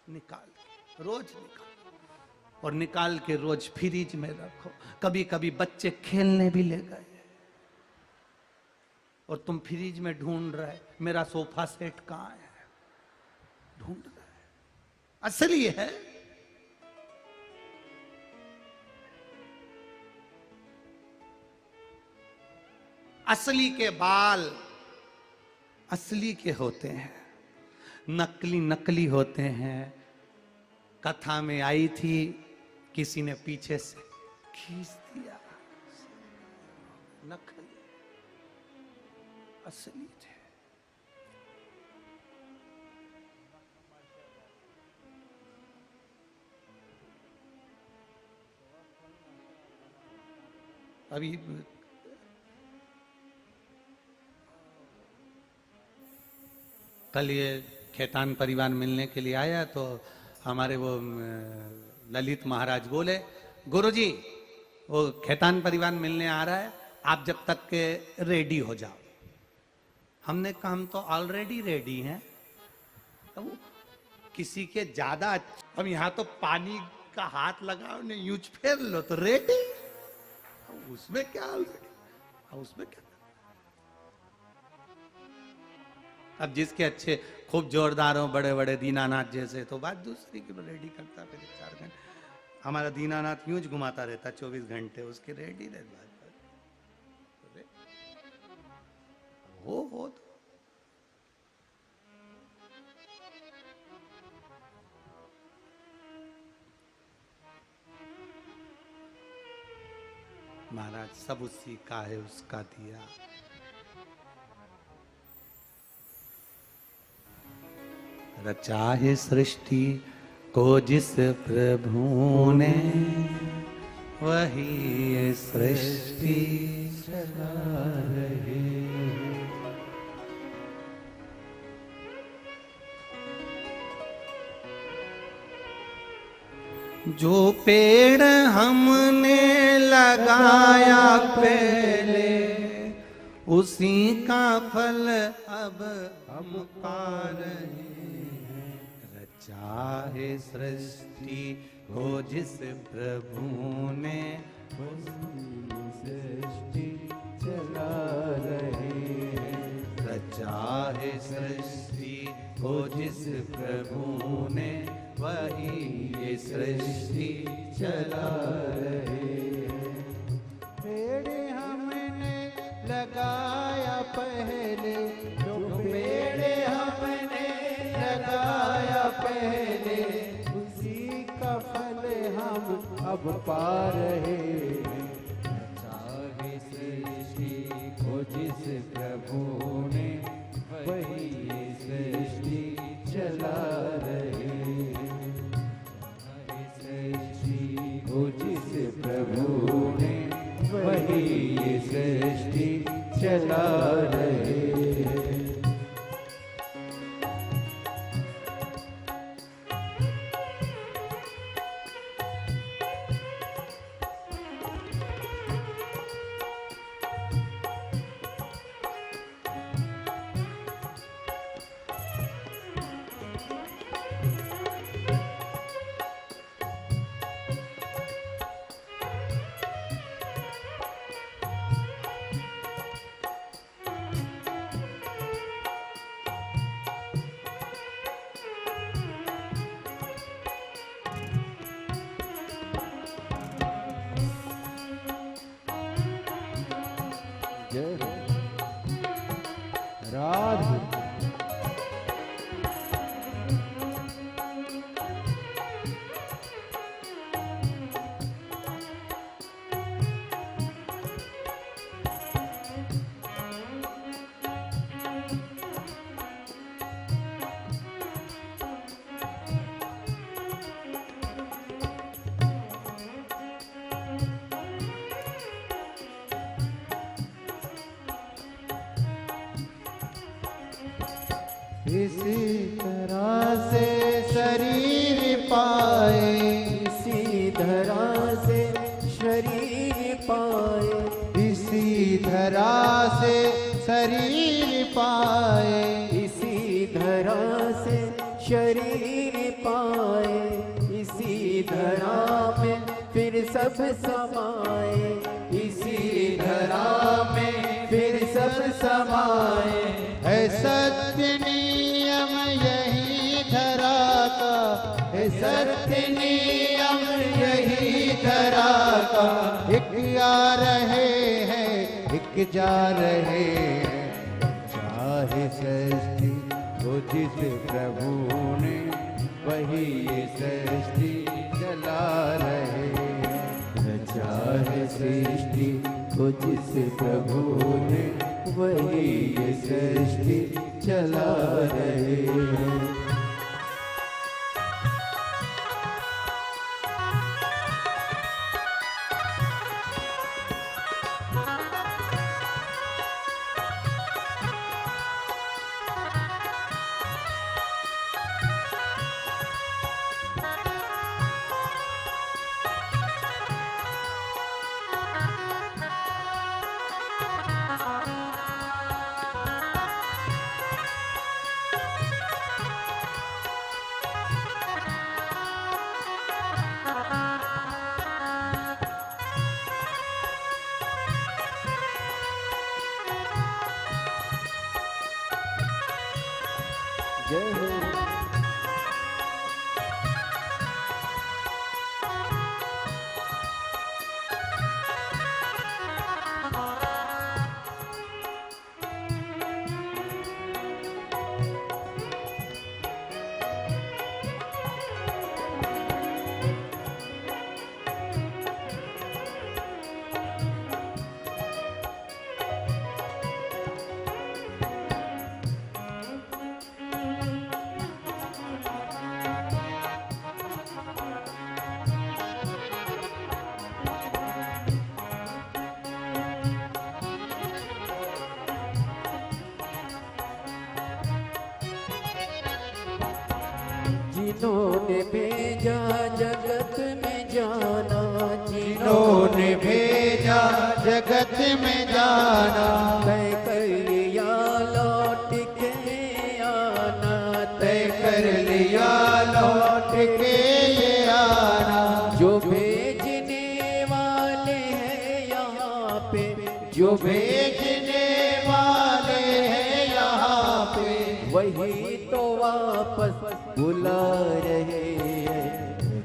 निकाल रोज निकालो और निकाल के रोज फ्रिज में रखो। कभी कभी बच्चे खेलने भी ले गए और तुम फ्रिज में ढूंढ रहे मेरा सोफा सेट कहां है, ढूंढ रहे। असली है। असली के बाल असली के होते हैं, नकली नकली होते हैं। कथा में आई थी, किसी ने पीछे से खींच दिया, नकली असली थे। अभी कल ये खेतान परिवार मिलने के लिए आया तो हमारे वो ललित महाराज बोले, गुरुजी वो खेतान परिवार मिलने आ रहा है, आप जब तक के रेडी हो जाओ। हमने कहा हम तो ऑलरेडी रेडी हैं। तो किसी के ज्यादा, अब यहाँ तो पानी का हाथ लगाओ ने यूज फेर लो तो रेडी, उसमें क्या ऑलरेडी, उसमें क्या। अब जिसके अच्छे खूब जोरदार हो, बड़े बड़े दीनानाथ जैसे, तो बात दूसरी की रेडी करता फिर 4 घंटे। हमारा दीनानाथ यूं घुमाता रहता 24 घंटे, उसके रेडी रहता हो तो। महाराज सब उसी का है, उसका दिया। रचा है सृष्टि को जिस प्रभु ने, वही ये सृष्टि चला रहे। जो पेड़ हमने लगाया पहले, उसी का फल अब हम पा रहे हैं। रचा है सृष्टि को जिस प्रभु ने, सृष्टि चला रहे हैं। रचा है सृष्टि को जिस प्रभु ने, वही ये सृष्टि चला रहे हैं। पेड़ हमने लगाया पहले, जो पेड़ हमने लगाया पहले, उसी का फल हम अब पा रहे हैं। चाहे सृष्टि को जिस प्रभु ने, वही ये सृष्टि चला रहे हैं। चाहे सृष्टि को जिस प्रभु ने, वही ये सृष्टि चला रहे हैं। राधे इसी तरह से शरीर पाए, इसी धरा से शरीर पाए, इसी धरा से शरीर पाए, इसी धरा से शरीर पाए, इसी धरा में फिर सब समाए, इसी धरा में फिर सब समाए। है सत्य नियम यही धरा का, है सत्य नियम यही धरा का। एक आ रहे हैं, एक जा रहे हैं। चाहे सृष्टि को जिस प्रभु ने, वही ये सृष्टि चला रहे हैं। चाहे सृष्टि को जिस प्रभु ने, वही ये सृष्टि चला रहे हैं। जय हो। जिन्होंने भेजा जगत में जाना, जिन्होंने भेजा जगत में जाना, मैं कर लिया लौट के के ये आना, जो भेजने वाले हैं यहाँ पे, जो भेजने वाले हैं यहाँ पे, वही तो वापस बुला रहे हैं।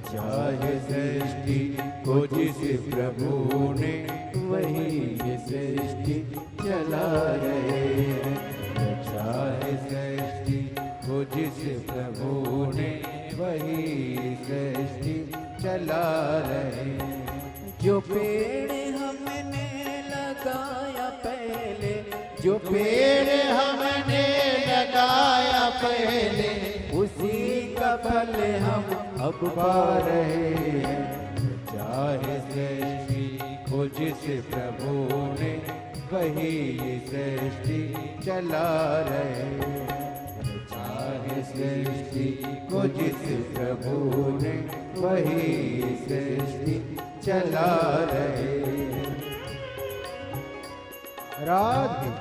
चाहे सृष्टि को जिस प्रभु ने, वही ये सृष्टि चला रहे हैं। चाहे सृष्टि को जिस प्रभु ने, वही सृष्टि चला रहे हैं। जो पेड़ हमने लगाया पहले, जो पेड़ हमने लगाया पहले, उसी का फल हम अब पा रहे हैं। चाहे सृष्टि को जिस प्रभु ने, वही सृष्टि चला रहे हैं। चाहे सृष्टि को जिस प्रभु ने, वही सृष्टि चला रहे हैं। राधे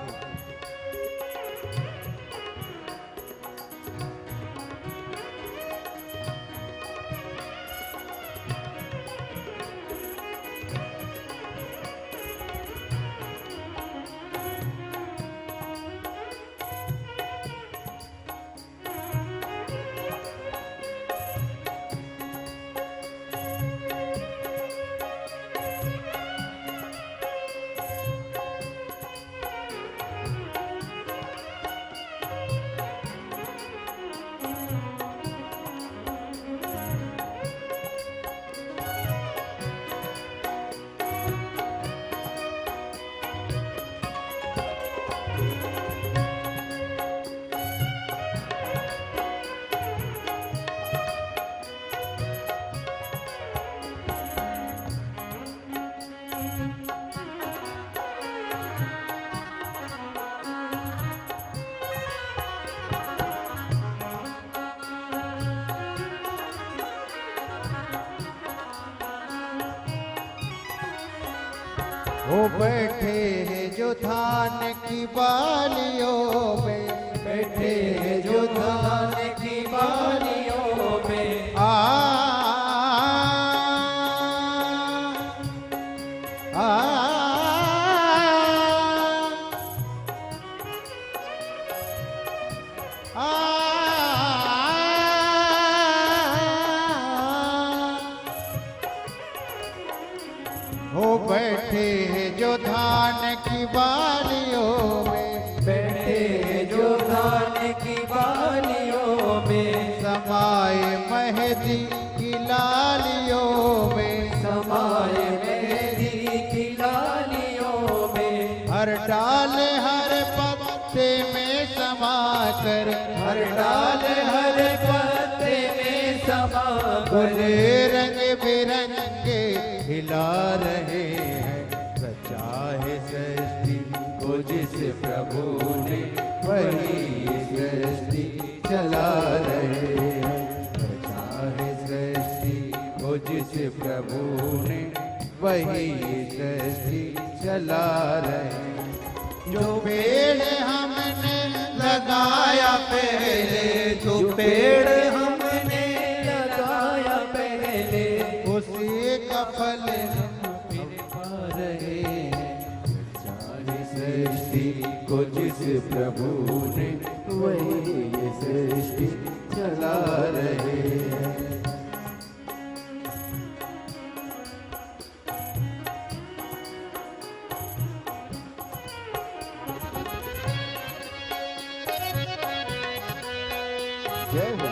वो बैठे हैं जो धान की बालियों में, बैठे हैं जो धान की बालियों में, आ हो बैठे हैं जो धान की बालियों में, बैठे हैं जो धान की बालियों में, समाए मेहंदी की लालियों में, समाए मेहंदी की लालियों में, हर डाल हर पत्ते में समा कर, हर डाल हर पत्ते में समा भले रंग बिरंगे हिला रहे हैं। चाहे सृष्टि को जिस प्रभु ने, वही सृष्टि चला रहे हैं। चाहे सृष्टि को जिस प्रभु ने, वही सृष्टि चला रहे हैं। जो पेड़ हमने लगाया पहले, जो पेड़ हमने लगाया पहले, उसी का फल हम पा रहे हैं। चाहे सृष्टि को जिस प्रभु ने, वही ये सृष्टि चला रहे हैं। जय हो।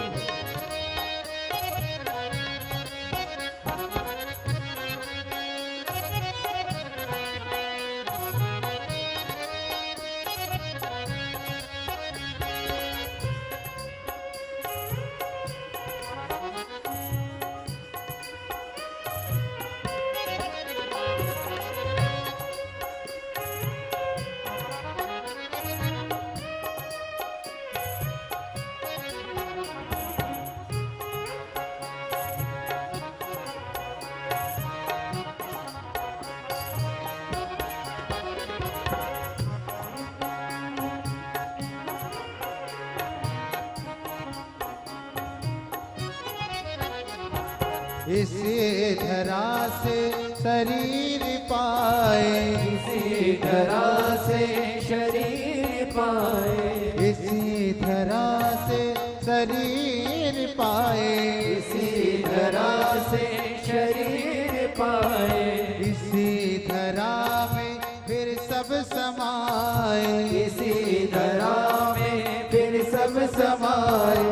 इसी धरा से शरीर पाए, इसी धरा से शरीर पाए, इसी धरा से शरीर पाए, इसी धरा से शरीर पाए, इसी धरा में फिर सब समाए, इसी धरा में फिर सब समाए,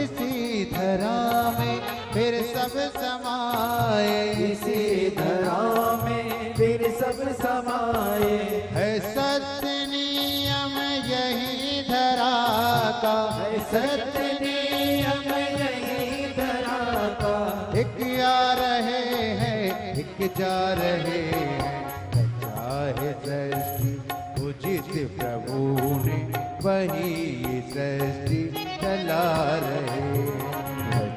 इसी धरा में फिर सब समाए, इसी धरा में फिर सब समाए। है सत्य नियम यही धरा का, है सत्य नियम यही धरा का, एक आ रहे हैं एक जा रहे हैं, चाहे सृष्टि उचित प्रभु ने वही सृष्टि चला रहे हैं।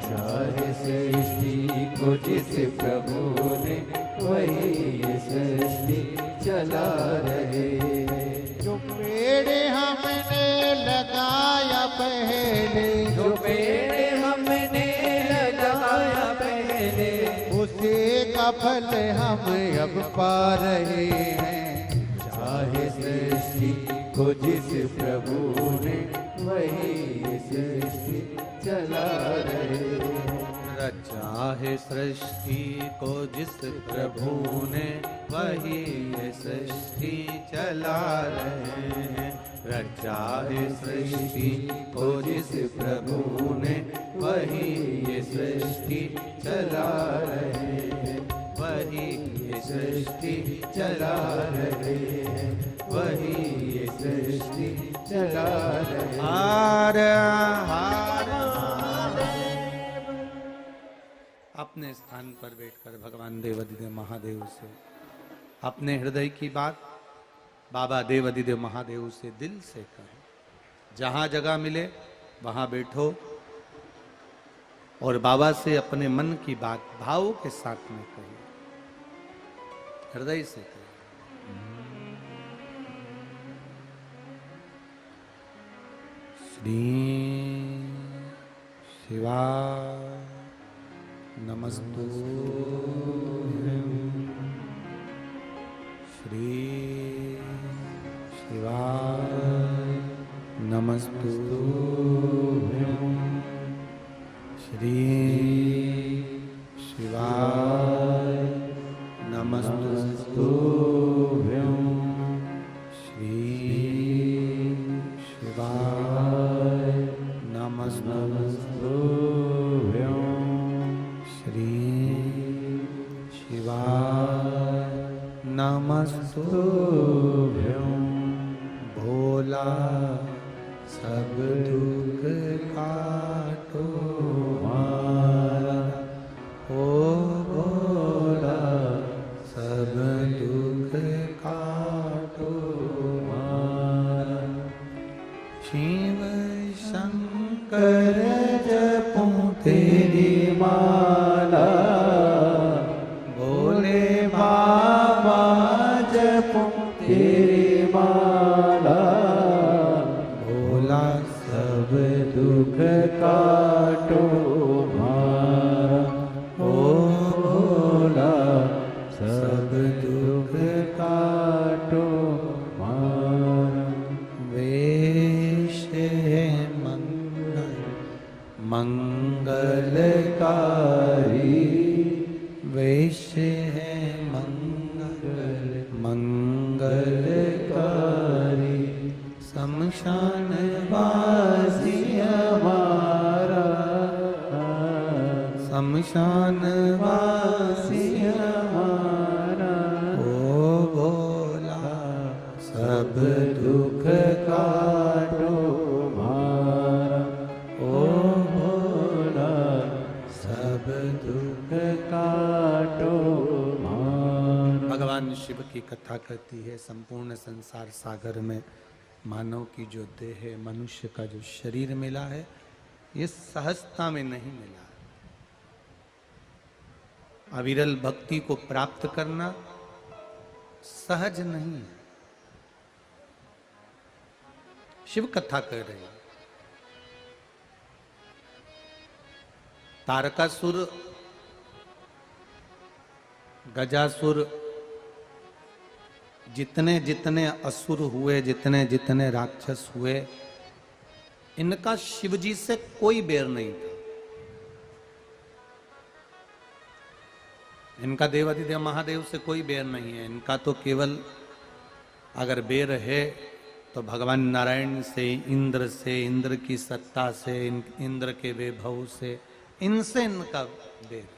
चाहे सृष्टि को जिस प्रभु ने वही सृष्टि चला रहे हैं। जो पेड़ हमने लगाया पहले, जो पेड़ हमने लगाया पहले, उसी का फल हम अब पा रहे हैं। चाहे सृष्टि को जिस प्रभु ने वही सृष्टि चला रहे हैं। रचा है सृष्टि को जिस प्रभु ने वही ये सृष्टि चला रहे हैं। रचा है सृष्टि को जिस प्रभु ने वही ये सृष्टि चला रहे हैं। वही ये सृष्टि चला रहे हैं। वही ये सृष्टि चला रहे हैं। हार हार अपने स्थान पर बैठकर भगवान देवाधिदेव महादेव से अपने हृदय की बात बाबा देवाधिदेव महादेव से दिल से कहें। जहां जगह मिले वहां बैठो और बाबा से अपने मन की बात भाव के साथ में कहिए, हृदय से कहिए। श्री शिवा नमस्तु श्री शिवाय नमस्तु श्री शिवाय नमस्तु श्री शिवाय नमस्तु श्री शिवाय नमस्तुभ्यं। भोला सब दुख काटो मारा, ओ भोला सब दुख काटो मारा। शिव शंकर जपूं तेरी माला, भोले बाबा जपूं तेरी माला। भोला सब दुख काटो मारा, ओ भोला सब दुख काटो मारा। वेश है मंगल मंगलकारी, वेश है मंगल मंगलकारी। शमशान वासी हमारा, शमशान वासी हमारा। ओ भोला सब दुख काटो मारा, ओ भोला सब दुख काटो मारा। भगवान शिव की कथा कहती है संपूर्ण संसार सागर में मानव की जो देह है, मनुष्य का जो शरीर मिला है, ये सहजता में नहीं मिला है। अविरल भक्ति को प्राप्त करना सहज नहीं है। शिव कथा कह रही है। तारकासुर गजासुर जितने जितने असुर हुए, जितने जितने राक्षस हुए, इनका शिवजी से कोई बैर नहीं था। इनका देवाधिदेव महादेव से कोई बैर नहीं है। इनका तो केवल अगर बैर है तो भगवान नारायण से, इंद्र से, इंद्र की सत्ता से, इंद्र के वैभव से, इनसे इनका बैर।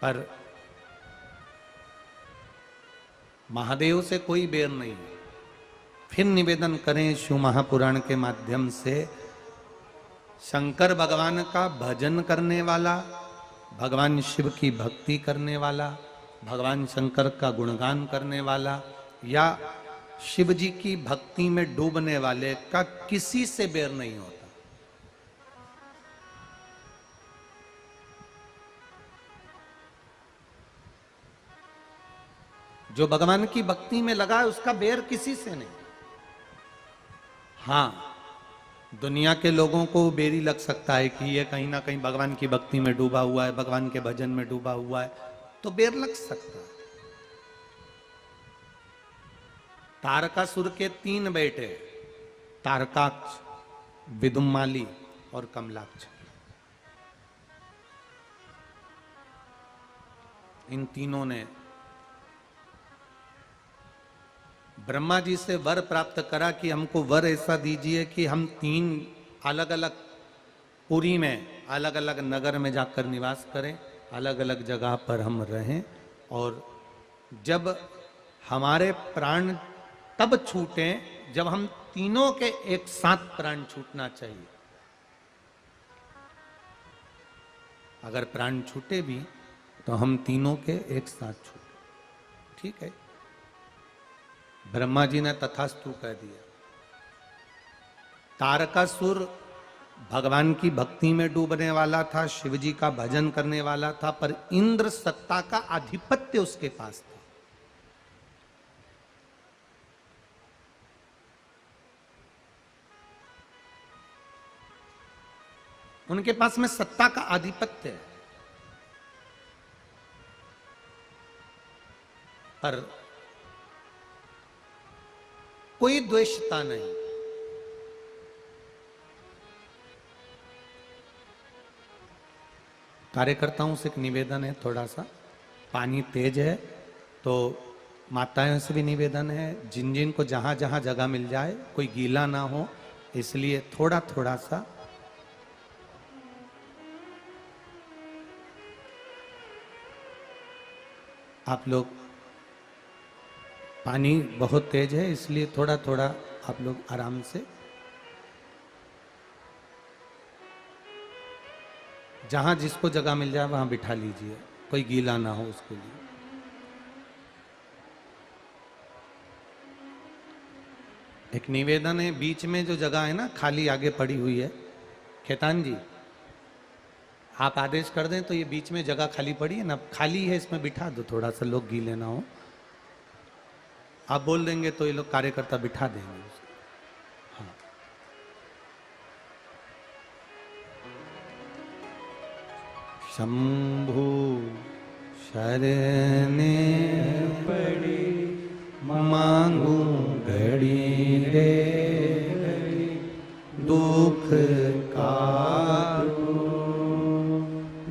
पर महादेव से कोई बैर नहीं है। फिर निवेदन करें शिव महापुराण के माध्यम से, शंकर भगवान का भजन करने वाला, भगवान शिव की भक्ति करने वाला, भगवान शंकर का गुणगान करने वाला या शिव जी की भक्ति में डूबने वाले का किसी से बैर नहीं होता। जो भगवान की भक्ति में लगा है उसका बैर किसी से नहीं। हां, दुनिया के लोगों को बेरी लग सकता है कि ये कहीं ना कहीं भगवान की भक्ति में डूबा हुआ है, भगवान के भजन में डूबा हुआ है, तो बैर लग सकता है। तारकासुर के 3 बेटे, तारकाक्ष, विदुम्माली और कमलाक्ष, इन तीनों ने ब्रह्मा जी से वर प्राप्त करा कि हमको वर ऐसा दीजिए कि हम 3 अलग अलग पुरी में, अलग अलग नगर में जाकर निवास करें, अलग अलग जगह पर हम रहें, और जब हमारे प्राण तब छूटे जब हम तीनों के एक साथ प्राण छूटना चाहिए। अगर प्राण छूटे भी तो हम तीनों के एक साथ छूटे। ठीक है, ब्रह्मा जी ने तथास्तु कह दिया। तारकासुर भगवान की भक्ति में डूबने वाला था, शिव जी का भजन करने वाला था, पर इंद्र सत्ता का आधिपत्य उसके पास था। उनके पास में सत्ता का आधिपत्य है, पर कोई द्वेषता नहीं। कार्यकर्ताओं से एक निवेदन है, थोड़ा सा पानी तेज है तो माताओं से भी निवेदन है, जिन जिन को जहां जहां जगह मिल जाए, कोई गीला ना हो, इसलिए थोड़ा थोड़ा सा। आप लोग, पानी बहुत तेज है इसलिए थोड़ा थोड़ा आप लोग आराम से, जहां जिसको जगह मिल जाए वहां बिठा लीजिए, कोई गीला ना हो उसके लिए। एक निवेदन है, बीच में जो जगह है ना खाली आगे पड़ी हुई है, खेतान जी आप आदेश कर दें तो ये बीच में जगह खाली पड़ी है ना, खाली है, इसमें बिठा दो, थोड़ा सा लोग गीले ना हो। आप बोल देंगे तो ये लोग कार्यकर्ता बिठा देंगे उसको। हाँ, शंभु शरणे पड़ी मांगू घड़ी रे दुख का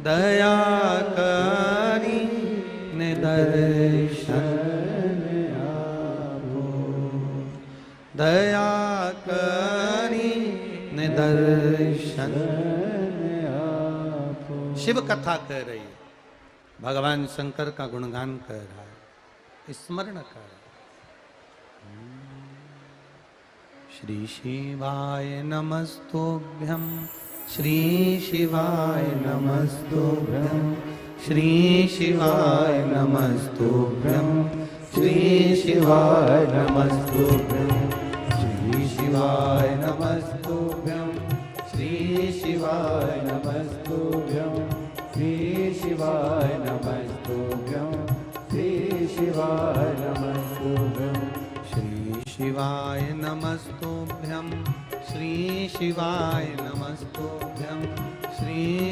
दया करी ने दर्शन, दया करी ने दर्शन। शिव कथा कह रही है, भगवान शंकर का गुणगान कर रहा है, स्मरण कर रहा है। श्री शिवाय नमस्तुभ्यं, श्री शिवाय नमस्तुभ्यं, श्री शिवाय नमस्तुभ्यं, श्री शिवाय नमस्तुभ्यं, श्री शिवाय नमस्तुभ्यं, श्री शिवाय नमस्तुभ्यं, श्री शिवाय नमस्तुभ्यं, श्री शिवाय नमस्तुभ्यं, श्री शिवाय नमस्तुभ्यं, श्री शिवाय नमस्तुभ्यं, श्री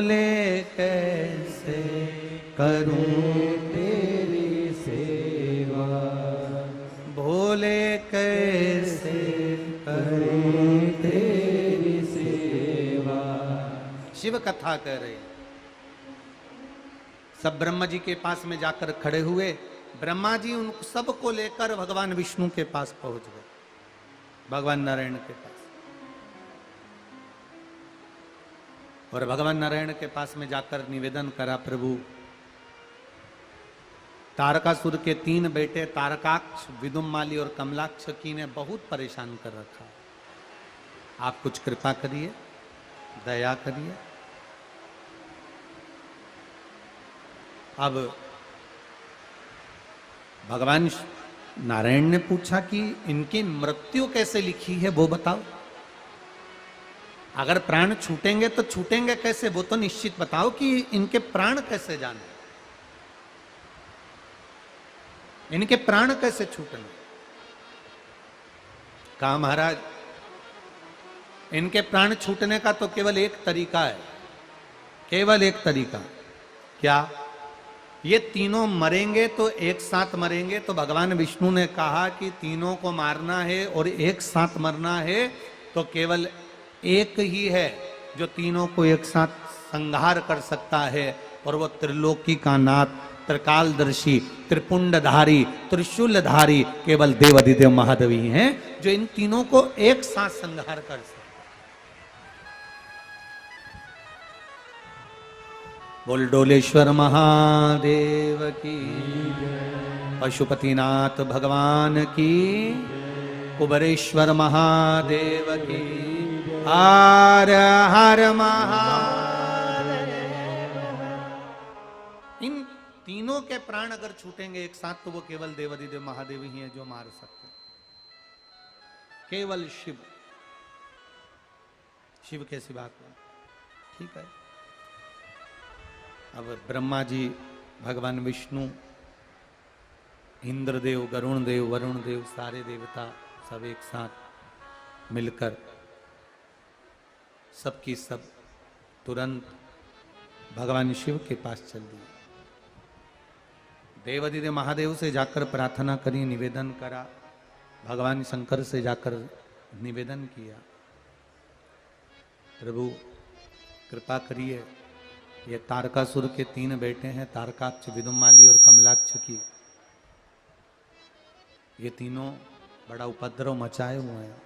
बोले कैसे करूं तेरी सेवा, बोले कैसे करूं तेरी सेवा। शिव कथा कर रहे। सब ब्रह्मा जी के पास में जाकर खड़े हुए। ब्रह्मा जी उन सबको लेकर भगवान विष्णु के पास पहुंच गए, भगवान नारायण के पास। और भगवान नारायण के पास में जाकर निवेदन करा, प्रभु तारकासुर के 3 बेटे तारकाक्ष, विदुमाली और कमलाक्ष की ने बहुत परेशान कर रखा है। आप कुछ कृपा करिए, दया करिए। अब भगवान नारायण ने पूछा कि इनकी मृत्यु कैसे लिखी है वो बताओ। अगर प्राण छूटेंगे तो छूटेंगे कैसे, वो तो निश्चित बताओ कि इनके प्राण कैसे जाने, इनके प्राण कैसे छूटने। कहा महाराज इनके प्राण छूटने का तो केवल एक तरीका है, केवल एक तरीका। क्या? ये तीनों मरेंगे तो एक साथ मरेंगे। तो भगवान विष्णु ने कहा कि तीनों को मारना है और एक साथ मरना है तो केवल एक ही है जो तीनों को एक साथ संहार कर सकता है, और वो त्रिलोकी का नाथ, त्रिकालदर्शी, त्रिपुंडधारी, त्रिशूलधारी केवल देवाधिदेव महादेव ही हैं जो इन तीनों को एक साथ संहार कर सकते। बोल डोलेश्वर महादेव की, पशुपतिनाथ भगवान की, कुबरेश्वर महादेव की, हर हर महादेव। इन तीनों के प्राण अगर छूटेंगे एक साथ तो वो केवल देवाधिदेव महादेव ही हैं जो मार सकते, केवल शिव। शिव के सिवा कोई। ठीक है। अब ब्रह्मा जी, भगवान विष्णु, इंद्रदेव, गरुण देव, वरुण देव, सारे देवता सब एक साथ मिलकर सबकी सब तुरंत भगवान शिव के पास चल दिए। देवाधिदेव महादेव से जाकर प्रार्थना करी, निवेदन करा। भगवान शंकर से जाकर निवेदन किया, प्रभु कृपा करिए, ये तारकासुर के 3 बेटे हैं, तारकाक्ष, विदुमाली और कमलाक्ष की, ये तीनों बड़ा उपद्रव मचाए हुए हैं।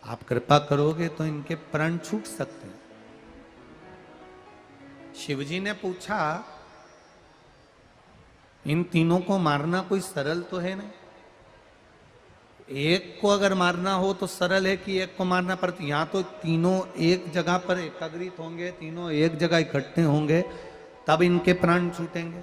आप कृपा करोगे तो इनके प्राण छूट सकते हैं। शिवजी ने पूछा, इन तीनों को मारना कोई सरल तो है नहीं। एक को अगर मारना हो तो सरल है कि एक को मारना पड़ता। यहाँ तो तीनों एक जगह पर एकत्रित होंगे, तीनों एक जगह इकट्ठे होंगे, तब इनके प्राण छूटेंगे।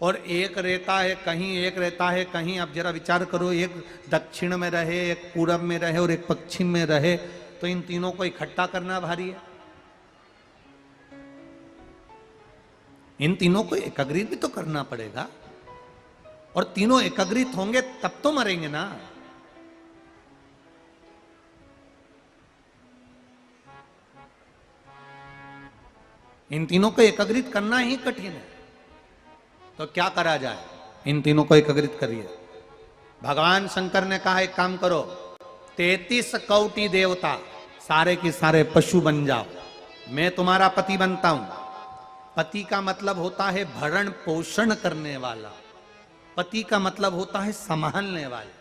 और एक रहता है कहीं, एक रहता है कहीं। अब जरा विचार करो, एक दक्षिण में रहे, एक पूरब में रहे और एक पश्चिम में रहे, तो इन तीनों को इकट्ठा करना भारी है। इन तीनों को एकत्रित भी तो करना पड़ेगा, और तीनों एकत्रित होंगे तब तो मरेंगे ना। इन तीनों को एकत्रित करना ही कठिन है, तो क्या करा जाए? इन तीनों को एकत्रित करिए। भगवान शंकर ने कहा, एक काम करो, 33 कोटि देवता सारे के सारे पशु बन जाओ, मैं तुम्हारा पति बनता हूं। पति का मतलब होता है भरण पोषण करने वाला, पति का मतलब होता है संभालने वाला,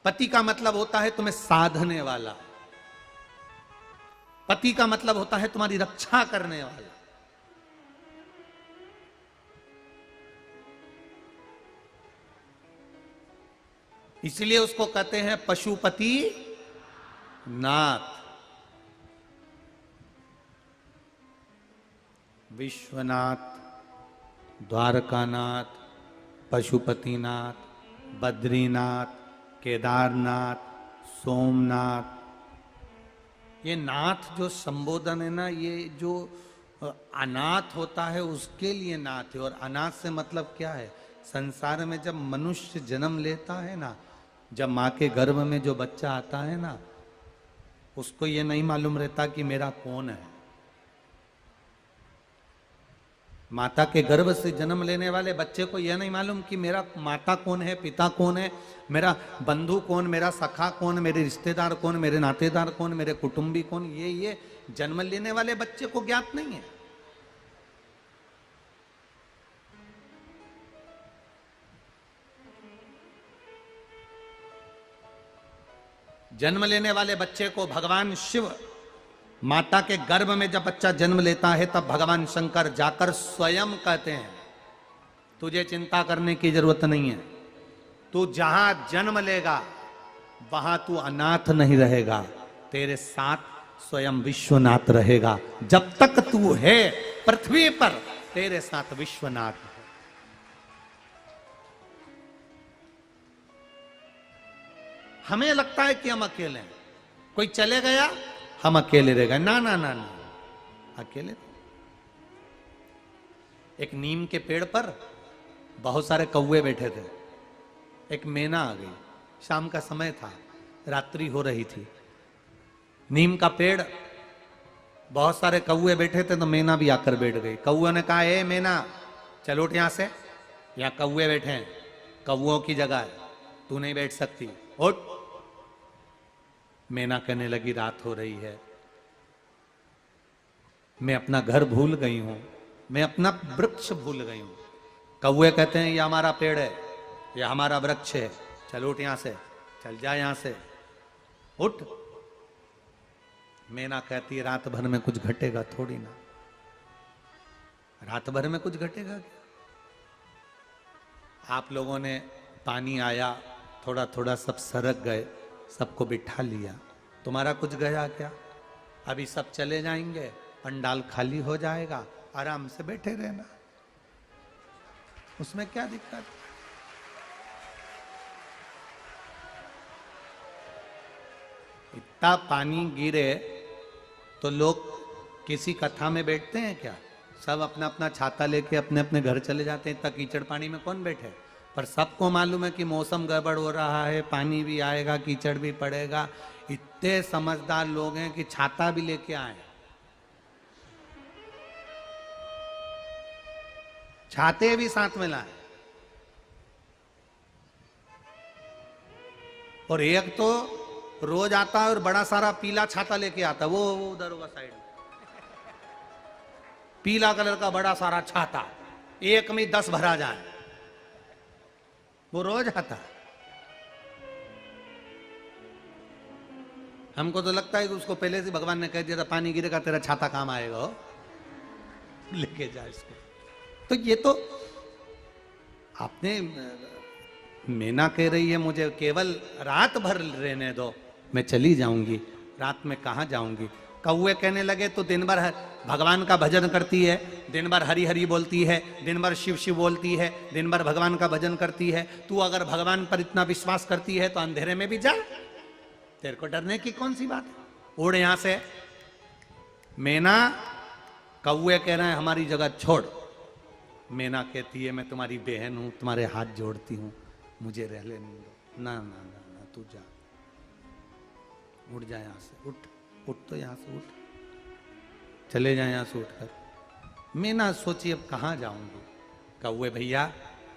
पति का मतलब होता है तुम्हें साधने वाला, पति का मतलब होता है तुम्हारी रक्षा करने वाला। इसलिए उसको कहते हैं पशुपति नाथ। विश्वनाथ, द्वारकानाथ, पशुपतिनाथ, बद्रीनाथ, केदारनाथ, सोमनाथ, ये नाथ जो संबोधन है ना, ये जो अनाथ होता है उसके लिए नाथ है। और अनाथ से मतलब क्या है? संसार में जब मनुष्य जन्म लेता है ना, जब माँ के गर्भ में जो बच्चा आता है ना, उसको ये नहीं मालूम रहता कि मेरा कौन है। माता के गर्भ से जन्म लेने वाले बच्चे को यह नहीं मालूम कि मेरा माता कौन है, पिता कौन है, मेरा बंधु कौन, मेरा सखा कौन, मेरे रिश्तेदार कौन, मेरे नातेदार कौन, मेरे कुटुंबी कौन, ये जन्म लेने वाले बच्चे को ज्ञात नहीं है। जन्म लेने वाले बच्चे को भगवान शिव, माता के गर्भ में जब बच्चा जन्म लेता है तब भगवान शंकर जाकर स्वयं कहते हैं तुझे चिंता करने की जरूरत नहीं है, तू जहां जन्म लेगा वहां तू अनाथ नहीं रहेगा, तेरे साथ स्वयं विश्वनाथ रहेगा। जब तक तू है पृथ्वी पर तेरे साथ विश्वनाथ है। हमें लगता है कि हम अकेले हैं, कोई चले गया हम अकेले रह गए। ना ना ना ना, अकेले। एक नीम के पेड़ पर बहुत सारे कौवे बैठे थे। एक मैना आ गई, शाम का समय था, रात्रि हो रही थी। नीम का पेड़, बहुत सारे कौवे बैठे थे तो मैना भी आकर बैठ गई। कौवे ने कहा ए मैना चलो उठ यहां से, यहां कौवे बैठे हैं, कौवों की जगह है, तू नहीं बैठ सकती, उठ। मैना कहने लगी रात हो रही है, मैं अपना घर भूल गई हूं, मैं अपना वृक्ष भूल गई हूं। कौवे कहते हैं ये हमारा पेड़ है, ये हमारा वृक्ष है, चल उठ यहां से, चल जा यहां से, उठ। मैना कहती है रात भर में कुछ घटेगा थोड़ी ना, रात भर में कुछ घटेगा क्या? आप लोगों ने पानी आया, थोड़ा थोड़ा सब सरक गए, सबको बिठा लिया, तुम्हारा कुछ गया क्या? अभी सब चले जाएंगे, पंडाल खाली हो जाएगा, आराम से बैठे रहना, उसमें क्या दिक्कत? इतना पानी गिरे तो लोग किसी कथा में बैठते हैं क्या? सब अपना अपना छाता लेके अपने अपने घर चले जाते हैं। इतना कीचड़ पानी में कौन बैठे? पर सबको मालूम है कि मौसम गड़बड़ हो रहा है, पानी भी आएगा, कीचड़ भी पड़ेगा। इतने समझदार लोग हैं कि छाता भी लेके आए, छाते भी साथ में लाए। और एक तो रोज आता है और बड़ा सारा पीला छाता लेके आता, वो उधर होगा साइड में, पीला कलर का बड़ा सारा छाता, एक में 10 भरा जाए, वो रोज आता। हमको तो लगता है कि उसको पहले से भगवान ने कह दिया था पानी गिरेगा तेरा छाता काम आएगा, हो लेके जा इसको। तो ये तो आपने, मैना कह रही है मुझे केवल रात भर रहने दो, मैं चली जाऊंगी, रात में कहां जाऊंगी। कौवे कहने लगे तो दिन भर भगवान का भजन करती है, दिन भर हरि हरि बोलती है, दिन भर शिव शिव बोलती है, दिन भर भगवान का भजन करती है, तू अगर भगवान पर इतना विश्वास करती है तो अंधेरे में भी जा, तेरे को डरने की कौन सी बात है, उड़ यहां से। मैना, कौवे कह रहे हैं हमारी जगह छोड़। मैना कहती है मैं तुम्हारी बहन हूं, तुम्हारे हाथ जोड़ती हूं, मुझे रह लेने दो। ना ना ना ना, तू जा, उठ जा यहां से, उठ उठ तो यहां से उठ, चले जाए यहां से उठकर। मैना सोची अब कहां जाऊंगी। कौवे भैया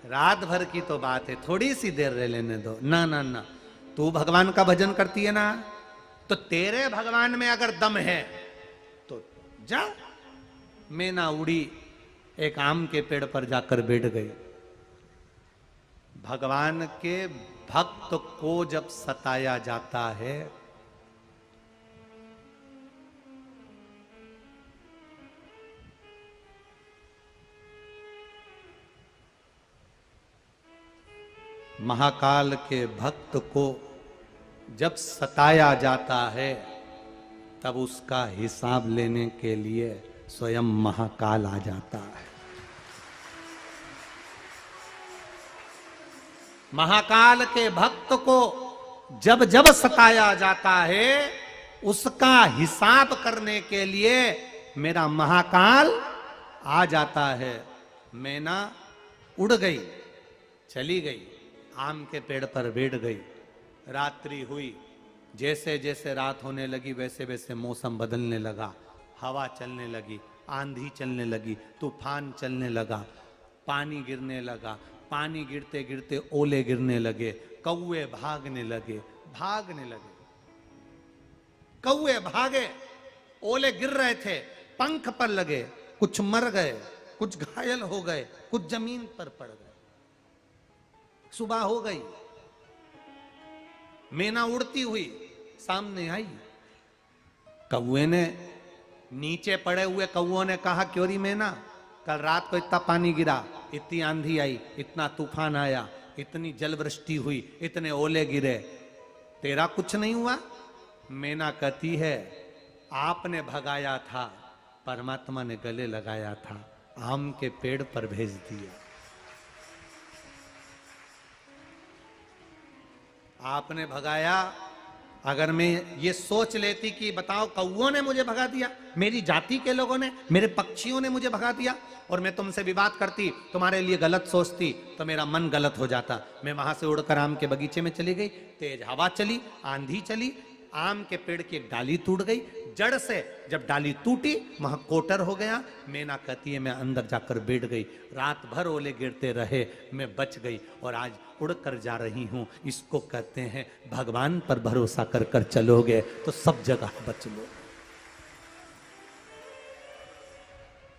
रात भर की तो बात है, थोड़ी सी देर रह लेने दो। ना ना ना, तू भगवान का भजन करती है ना, तो तेरे भगवान में अगर दम है तो जा। मैना उड़ी, एक आम के पेड़ पर जाकर बैठ गई। भगवान के भक्त को जब सताया जाता है महाकाल के भक्त को जब सताया जाता है तब उसका हिसाब लेने के लिए स्वयं महाकाल आ जाता है। महाकाल के भक्त को जब जब सताया जाता है उसका हिसाब करने के लिए मेरा महाकाल आ जाता है। मैना उड़ गई, चली गई, आम के पेड़ पर बैठ गई। रात्रि हुई, जैसे जैसे रात होने लगी वैसे वैसे मौसम बदलने लगा, हवा चलने लगी, आंधी चलने लगी, तूफान चलने लगा, पानी गिरने लगा, पानी गिरते गिरते ओले गिरने लगे, कौवे भागने लगे, कौवे भागे, ओले गिर रहे थे, पंख पर लगे, कुछ मर गए, कुछ घायल हो गए, कुछ जमीन पर पड़ गए। सुबह हो गई, मैना उड़ती हुई सामने आई। कौवे ने, नीचे पड़े हुए कौओं ने कहा, क्यों री मैना, कल रात को इतना पानी गिरा, इतनी आंधी आई, इतना तूफान आया, इतनी जलवृष्टि हुई, इतने ओले गिरे, तेरा कुछ नहीं हुआ? मैना कहती है, आपने भगाया था, परमात्मा ने गले लगाया था, आम के पेड़ पर भेज दिया। आपने भगाया। अगर मैं ये सोच लेती कि बताओ कौओं ने मुझे भगा दिया, मेरी जाति के लोगों ने, मेरे पक्षियों ने मुझे भगा दिया, और मैं तुमसे विवाद करती, तुम्हारे लिए गलत सोचती, तो मेरा मन गलत हो जाता। मैं वहां से उड़कर आम के बगीचे में चली गई, तेज हवा चली, आंधी चली, आम के पेड़ की एक डाली टूट गई, जड़ से जब डाली टूटी वहां कोटर हो गया। मैना कहती है, मैं अंदर जाकर बैठ गई, रात भर ओले गिरते रहे, मैं बच गई और आज उड़कर जा रही हूं। इसको कहते हैं भगवान पर भरोसा कर कर चलोगे तो सब जगह बच लो।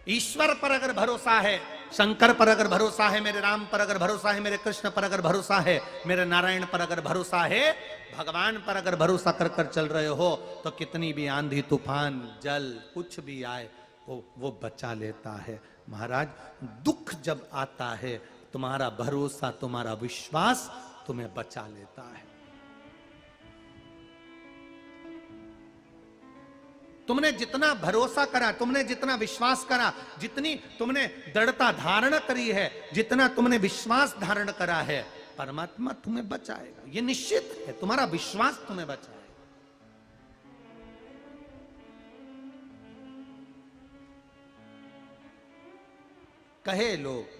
ईश्वर पर अगर भरोसा है, शंकर पर अगर भरोसा है, मेरे राम पर अगर भरोसा है, मेरे कृष्ण पर अगर भरोसा है, मेरे नारायण पर अगर भरोसा है, भगवान पर अगर भरोसा कर कर चल रहे हो, तो कितनी भी आंधी तूफान जल कुछ भी आए वो बचा लेता है। महाराज, दुख जब आता है, तुम्हारा भरोसा, तुम्हारा विश्वास तुम्हें बचा लेता है। तुमने जितना भरोसा करा, तुमने जितना विश्वास करा, जितनी तुमने दृढ़ता धारण करी है, जितना तुमने विश्वास धारण करा है, परमात्मा तुम्हें बचाएगा, ये निश्चित है। तुम्हारा विश्वास तुम्हें बचाएगा। कहे लोग,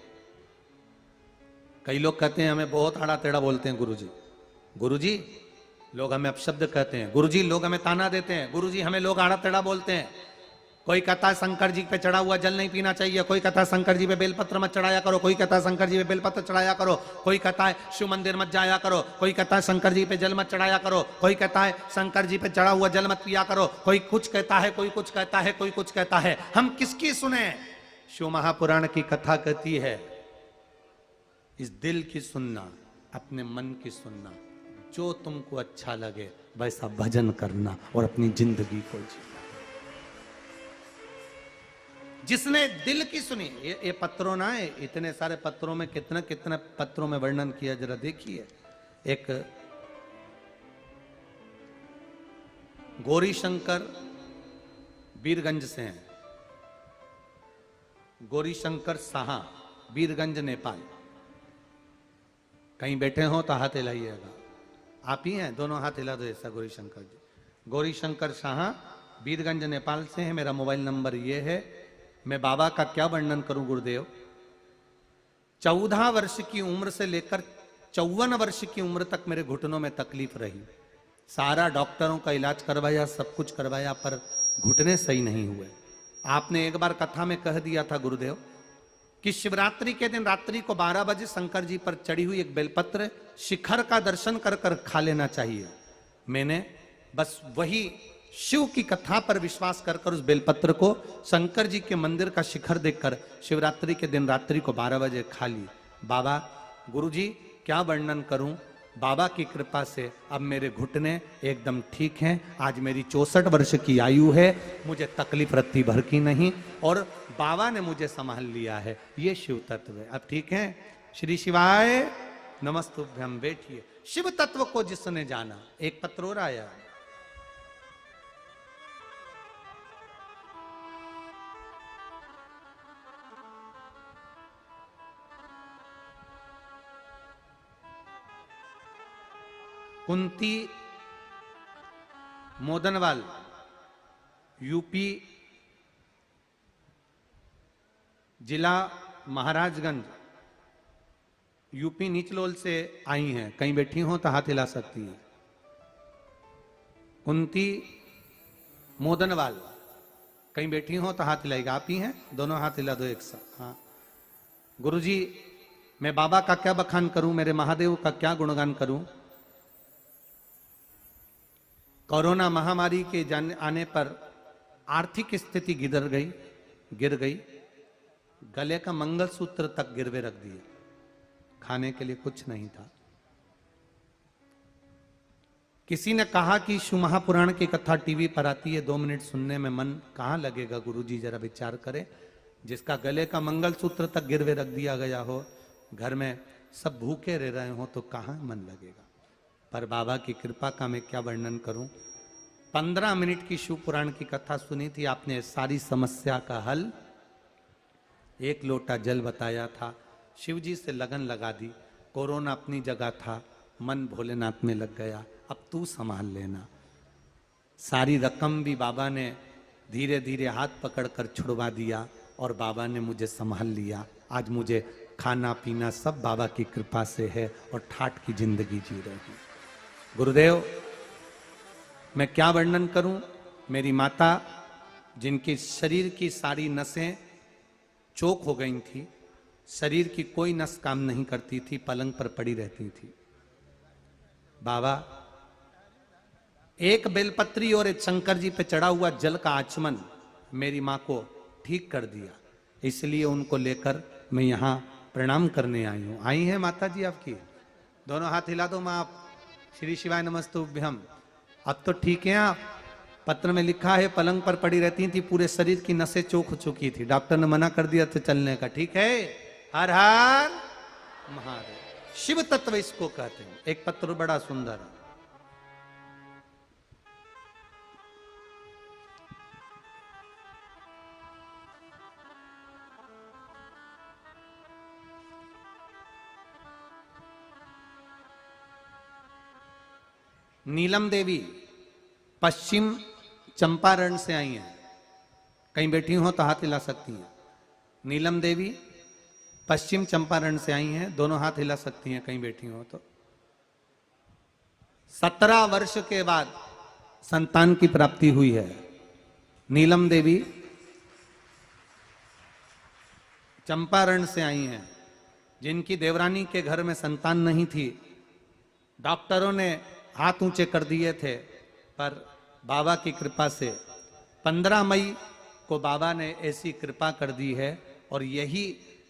कई लोग कहते हैं हमें बहुत आड़ा टेढ़ा बोलते हैं गुरुजी, गुरुजी लोग हमें अपशब्द कहते हैं, गुरुजी लोग हमें ताना देते हैं, गुरुजी हमें लोग आड़ा टेढ़ा बोलते हैं। कोई कहता है शंकर जी पे चढ़ा हुआ जल नहीं पीना चाहिए, कोई कहता है शंकर जी पे बेलपत्र मत चढ़ाया करो, कोई कहता है शंकर जी पे बेलपत्र चढ़ाया करो, कोई कहता है शिव मंदिर मत जाया करो, कोई कहता है शंकर जी पे जल मत चढ़ाया करो, कोई कहता है शंकर जी पे चढ़ा हुआ जल मत पिया करो, कोई कुछ कहता है, कोई कुछ कहता है, कोई कुछ कहता है। हम किसकी सुने? शिव महापुराण की कथा कहती है, इस दिल की सुनना, अपने मन की सुनना, जो तुमको अच्छा लगे वैसा भजन करना और अपनी जिंदगी को जीना। जिसने दिल की सुनी, ये पत्रों ना है, इतने सारे पत्रों में कितना कितना पत्रों में वर्णन किया, जरा देखिए। एक गौरी शंकर वीरगंज से हैं, गौरी शंकर साहा, वीरगंज नेपाल। कहीं बैठे हो तो हाथ हिलाइएगा। आप ही हैं, दोनों हाथ हिला दो ऐसा। गौरी शंकर जी, गौरी शंकर साहा, वीरगंज नेपाल से है। मेरा मोबाइल नंबर ये है। मैं बाबा का क्या वर्णन करूं गुरुदेव। 14 वर्ष की उम्र से लेकर 54 वर्ष की उम्र तक मेरे घुटनों में तकलीफ रही। सारा डॉक्टरों का इलाज करवाया, सब कुछ करवाया, पर घुटने सही नहीं हुए। आपने एक बार कथा में कह दिया था गुरुदेव कि शिवरात्रि के दिन रात्रि को 12 बजे शंकर जी पर चढ़ी हुई एक बेलपत्र शिखर का दर्शन कर कर खा लेना चाहिए। मैंने बस वही शिव की कथा पर विश्वास कर कर उस बेलपत्र को शंकर जी के मंदिर का शिखर देखकर शिवरात्रि के दिन रात्रि को 12 बजे खा ली। बाबा, गुरुजी क्या वर्णन करूं, बाबा की कृपा से अब मेरे घुटने एकदम ठीक हैं। आज मेरी 64 वर्ष की आयु है, मुझे तकलीफ रत्ती भर की नहीं, और बाबा ने मुझे संभाल लिया है। ये शिव तत्व है। अब ठीक है। श्री शिवाय नमस्तुभ्यम। बैठिए। शिव तत्व को जिसने जाना, एक पत्र और आया। कुंती मोदनवाल, यूपी, जिला महाराजगंज, यूपी निचलोल से आई हैं। कहीं बैठी हो तो हाथ हिला सकती है। कुंती मोदनवाल, कहीं बैठी हो तो हाथ हिलाएगा। आप ही हैं? दोनों हाथ हिला दो एक साथ। हाँ। गुरुजी, मैं बाबा का क्या बखान करूं, मेरे महादेव का क्या गुणगान करूं। कोरोना महामारी के आने पर आर्थिक स्थिति गिर गई। गले का मंगलसूत्र तक गिरवे रख दिए, खाने के लिए कुछ नहीं था। किसी ने कहा कि शिव महापुराण की कथा टीवी पर आती है, 2 मिनट सुनने में मन कहां लगेगा। गुरुजी जरा विचार करें, जिसका गले का मंगलसूत्र तक गिरवे रख दिया गया हो, घर में सब भूखे रह रहे हो, तो कहां मन लगेगा। पर बाबा की कृपा का मैं क्या वर्णन करूं। 15 मिनट की शिव पुराण की कथा सुनी थी आपने, सारी समस्या का हल, 1 लोटा जल बताया था, शिव जी से लगन लगा दी। कोरोना अपनी जगह था, मन भोलेनाथ में लग गया, अब तू संभाल लेना। सारी रकम भी बाबा ने धीरे धीरे हाथ पकड़कर छुड़वा दिया और बाबा ने मुझे संभाल लिया। आज मुझे खाना पीना सब बाबा की कृपा से है और ठाठ की जिंदगी जी रही हूं। गुरुदेव, मैं क्या वर्णन करूं। मेरी माता, जिनकी शरीर की सारी नसें चोक हो गई थी, शरीर की कोई नस काम नहीं करती थी, पलंग पर पड़ी रहती थी। बाबा एक बेलपत्री और एक शंकर जी पे चढ़ा हुआ जल का आचमन मेरी मां को ठीक कर दिया, इसलिए उनको लेकर मैं यहां प्रणाम करने आई हूं। आई हैं माता जी आपकी? दोनों हाथ हिला दो मां आप। श्री शिवाय नमस्तुभ्यम। अब तो ठीक है आप। पत्र में लिखा है पलंग पर पड़ी रहती थी, पूरे शरीर की नसें चौक हो चुकी थी, डॉक्टर ने मना कर दिया था चलने का। ठीक है, हर हर महादेव। शिव तत्व इसको कहते हैं। एक पत्र बड़ा सुंदर है। नीलम देवी पश्चिम चंपारण से आई हैं, कहीं बैठी हो तो हाथ हिला सकती हैं। नीलम देवी पश्चिम चंपारण से आई हैं, दोनों हाथ हिला सकती हैं कहीं बैठी हो तो। 17 वर्ष के बाद संतान की प्राप्ति हुई है। नीलम देवी चंपारण से आई हैं, जिनकी देवरानी के घर में संतान नहीं थी। डॉक्टरों ने हाथ ऊंचे कर दिए थे, पर बाबा की कृपा से 15 मई को बाबा ने ऐसी कृपा कर दी है, और यही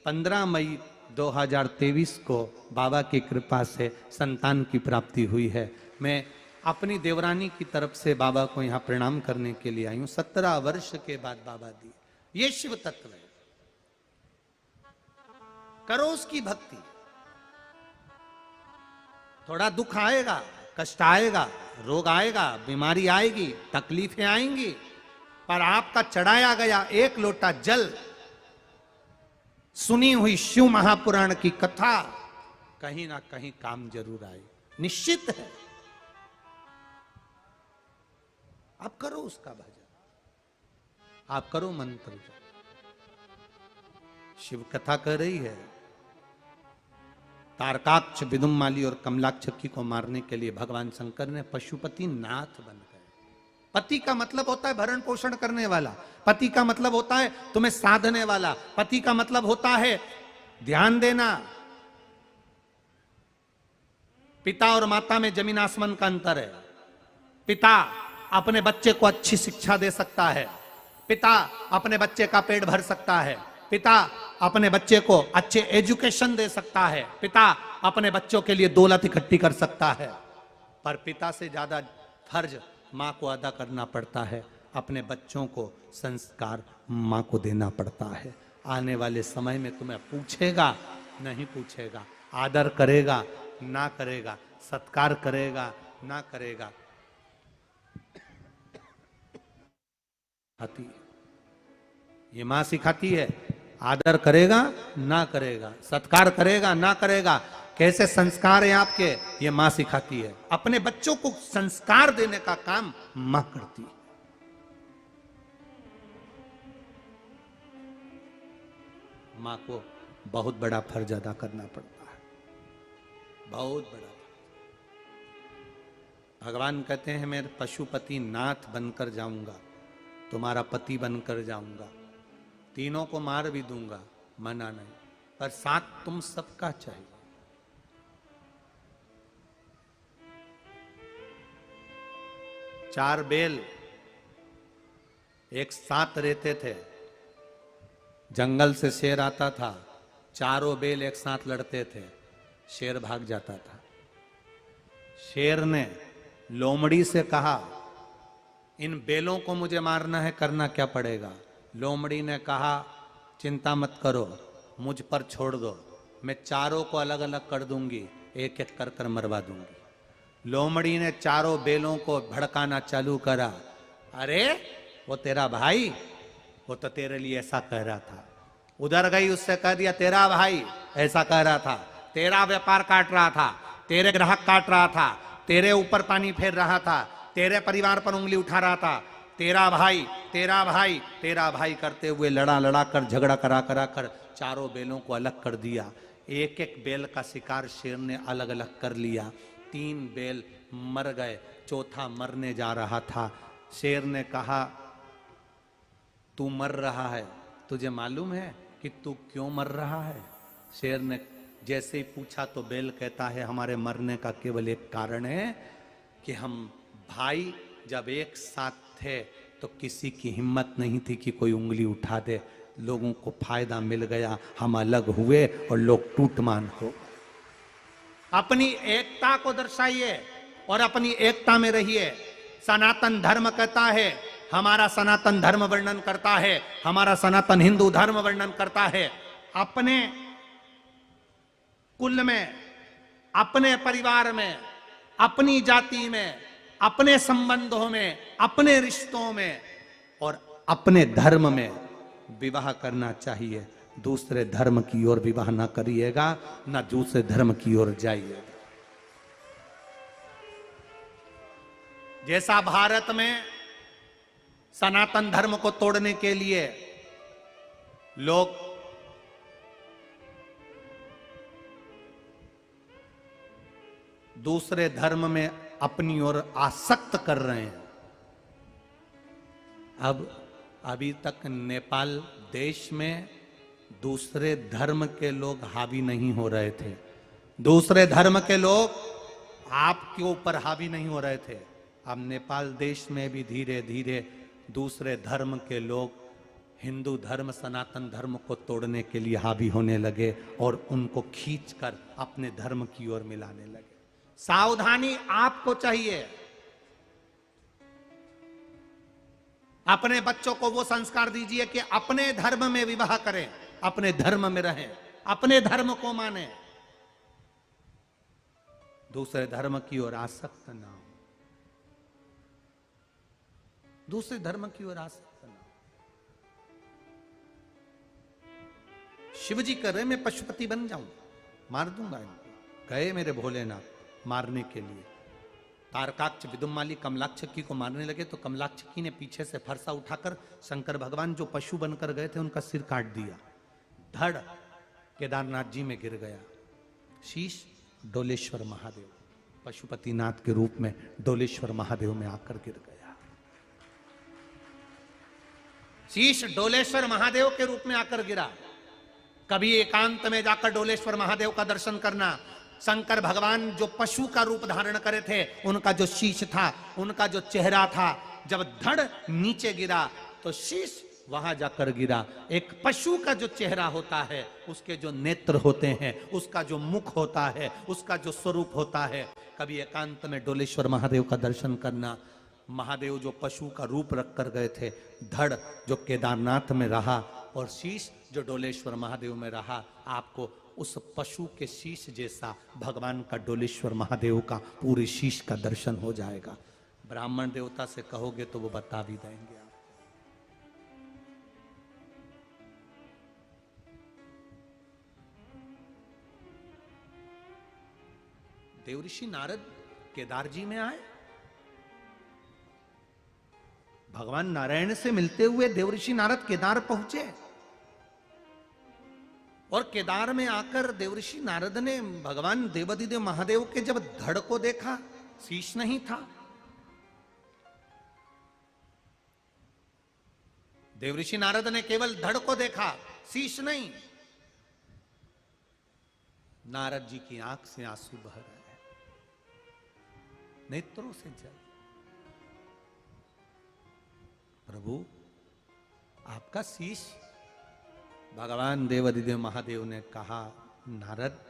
15 मई 2023 को बाबा की कृपा से संतान की प्राप्ति हुई है। मैं अपनी देवरानी की तरफ से बाबा को यहाँ प्रणाम करने के लिए आई हूँ। 17 वर्ष के बाद बाबा दिए। ये शिव तत्व है। करो उसकी भक्ति। थोड़ा दुख आएगा, कष्ट आएगा, रोग आएगा, बीमारी आएगी, तकलीफें आएंगी, पर आपका चढ़ाया गया 1 लोटा जल, सुनी हुई शिव महापुराण की कथा कहीं ना कहीं काम जरूर आए, निश्चित है। आप करो उसका भजन, आप करो मंत्र जप। शिव कथा कर रही है। तारकाक्ष, विदुम्माली और कमलाक्षकी को मारने के लिए भगवान शंकर ने पशुपति नाथ बन गए। पति का मतलब होता है भरण पोषण करने वाला, पति का मतलब होता है तुम्हें साधने वाला, पति का मतलब होता है ध्यान देना। पिता और माता में जमीन आसमान का अंतर है। पिता अपने बच्चे को अच्छी शिक्षा दे सकता है, पिता अपने बच्चे का पेट भर सकता है, पिता अपने बच्चे को अच्छे एजुकेशन दे सकता है, पिता अपने बच्चों के लिए दौलत इकट्ठी कर सकता है, पर पिता से ज्यादा फर्ज मां को अदा करना पड़ता है। अपने बच्चों को संस्कार मां को देना पड़ता है। आने वाले समय में तुम्हें पूछेगा, नहीं पूछेगा, आदर करेगा ना करेगा, सत्कार करेगा ना करेगा। ये मां सिखाती है। आदर करेगा ना करेगा, सत्कार करेगा ना करेगा, कैसे संस्कार है आपके, ये मां सिखाती है। अपने बच्चों को संस्कार देने का काम मां करती है। मां को बहुत बड़ा फर्ज अदा करना पड़ता है, बहुत बड़ा। भगवान कहते हैं मैं पशुपति नाथ बनकर जाऊंगा, तुम्हारा पति बनकर जाऊंगा, तीनों को मार भी दूंगा, मना नहीं, पर साथ तुम सबका चाहिए। चार बेल एक साथ रहते थे, जंगल से शेर आता था, चारों बेल एक साथ लड़ते थे, शेर भाग जाता था। शेर ने लोमड़ी से कहा इन बेलों को मुझे मारना है, करना क्या पड़ेगा? लोमड़ी ने कहा चिंता मत करो, मुझ पर छोड़ दो, मैं चारों को अलग अलग कर दूंगी, एक एक कर कर मरवा दूंगी। लोमड़ी ने चारों बेलों को भड़काना चालू करा, अरे वो तेरा भाई, वो तो तेरे लिए ऐसा कह रहा था। उधर गई, उससे कह दिया तेरा भाई ऐसा कह रहा था, तेरा व्यापार काट रहा था, तेरे ग्राहक काट रहा था, तेरे ऊपर पानी फेर रहा था, तेरे परिवार पर उंगली उठा रहा था, तेरा भाई तेरा भाई तेरा भाई करते हुए लड़ा लड़ा कर झगड़ा करा करा कर चारों बेलों को अलग कर दिया। एक एक बेल का शिकार शेर ने अलग अलग कर लिया। 3 बेल मर गए, चौथा मरने जा रहा था। शेर ने कहा तू मर रहा है, तुझे मालूम है कि तू क्यों मर रहा है? शेर ने जैसे ही पूछा तो बेल कहता है हमारे मरने का केवल एक कारण है कि हम भाई जब एक साथ थे तो किसी की हिम्मत नहीं थी कि कोई उंगली उठा दे, लोगों को फायदा मिल गया, हम अलग हुए और लोग टूटमान हो। अपनी एकता को दर्शाइए और अपनी एकता में रहिए। सनातन धर्म कहता है, हमारा सनातन धर्म वर्णन करता है, हमारा सनातन हिंदू धर्म वर्णन करता है, अपने कुल में, अपने परिवार में, अपनी जाति में, अपने संबंधों में, अपने रिश्तों में और अपने धर्म में विवाह करना चाहिए। दूसरे धर्म की ओर विवाह ना करिएगा, ना दूसरे धर्म की ओर जाइएगा। जैसा भारत में सनातन धर्म को तोड़ने के लिए लोग दूसरे धर्म में अपनी ओर आसक्त कर रहे हैं, अब अभी तक नेपाल देश में दूसरे धर्म के लोग हावी नहीं हो रहे थे, दूसरे धर्म के लोग आपके ऊपर हावी नहीं हो रहे थे। अब नेपाल देश में भी धीरे धीरे दूसरे धर्म के लोग हिंदू धर्म, सनातन धर्म को तोड़ने के लिए हावी होने लगे और उनको खींचकर अपने धर्म की ओर मिलाने लगे। सावधानी आपको चाहिए। अपने बच्चों को वो संस्कार दीजिए कि अपने धर्म में विवाह करें, अपने धर्म में रहें, अपने धर्म को माने, दूसरे धर्म की ओर आसक्त ना हो, दूसरे धर्म की ओर आसक्त ना हो। शिव जी कह रहे मैं पशुपति बन जाऊं, मार दूंगा इनको। गए मेरे भोलेनाथ मारने के लिए, तारकाक्ष विदुमाली कमलाक्षकी को मारने लगे तो कमलाक्षकी ने पीछे से फरसा उठाकर शंकर भगवान जो पशु बनकर गए थे उनका सिर काट दिया। धड़ केदारनाथ जी में गिर गया। शीश डोलेश्वर महादेव, पशुपतिनाथ के रूप में डोलेश्वर महादेव में आकर गिर गया। शीश डोलेश्वर महादेव के रूप में आकर गिरा। कभी एकांत में जाकर डोलेश्वर महादेव का दर्शन करना। शंकर भगवान जो पशु का रूप धारण करे थे, उनका जो शीश था, उनका जो चेहरा था, जब धड़ नीचे गिरा तो शीश वहां जाकर गिरा। एक पशु का जो चेहरा होता है, उसके जो नेत्र होते हैं, उसका जो मुख होता है, उसका जो स्वरूप होता है, कभी एकांत में डोलेश्वर महादेव का दर्शन करना। महादेव जो पशु का रूप रख कर गए थे, धड़ जो केदारनाथ में रहा और शीश जो डोलेश्वर महादेव में रहा, आपको उस पशु के शीश जैसा भगवान का डोलेश्वर महादेव का पूरे शीश का दर्शन हो जाएगा। ब्राह्मण देवता से कहोगे तो वो बता भी देंगे आप। देवऋषि नारद केदार जी में आए, भगवान नारायण से मिलते हुए देवऋषि नारद केदार पहुंचे और केदार में आकर देवऋषि नारद ने भगवान देवाधिदेव महादेव के जब धड़ को देखा शीश नहीं था। देवऋषि नारद ने केवल धड़ को देखा, शीश नहीं। नारद जी की आंख से आंसू बह रहे हैं, नेत्रों से जल। प्रभु आपका शीश। भगवान देवादिदेव महादेव ने कहा, नारद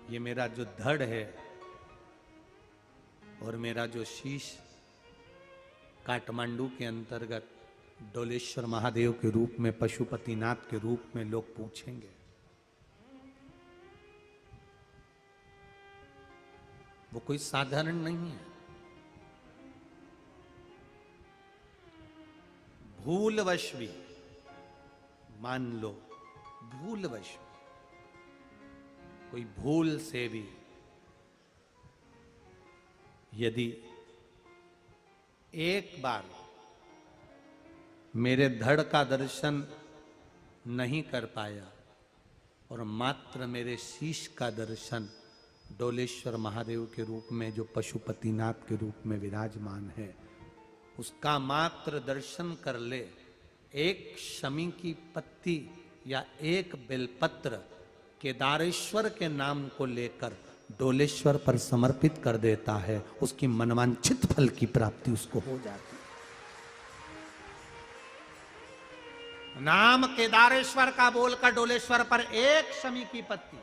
ये मेरा जो धड़ है और मेरा जो शीश काठमांडू के अंतर्गत डोलेश्वर महादेव के रूप में, पशुपतिनाथ के रूप में लोग पूछेंगे। वो कोई साधारण नहीं है। भूलवश भी, मान लो भूलवश, कोई भूल से भी यदि एक बार मेरे धड़ का दर्शन नहीं कर पाया और मात्र मेरे शीश का दर्शन डोलेश्वर महादेव के रूप में, जो पशुपतिनाथ के रूप में विराजमान है, उसका मात्र दर्शन कर ले, एक शमी की पत्ती या एक बेलपत्र केदारेश्वर के नाम को लेकर डोलेश्वर पर समर्पित कर देता है, उसकी मनवांछित फल की प्राप्ति उसको हो जाती है। नाम केदारेश्वर का बोलकर डोलेश्वर पर एक शमी की पत्ती,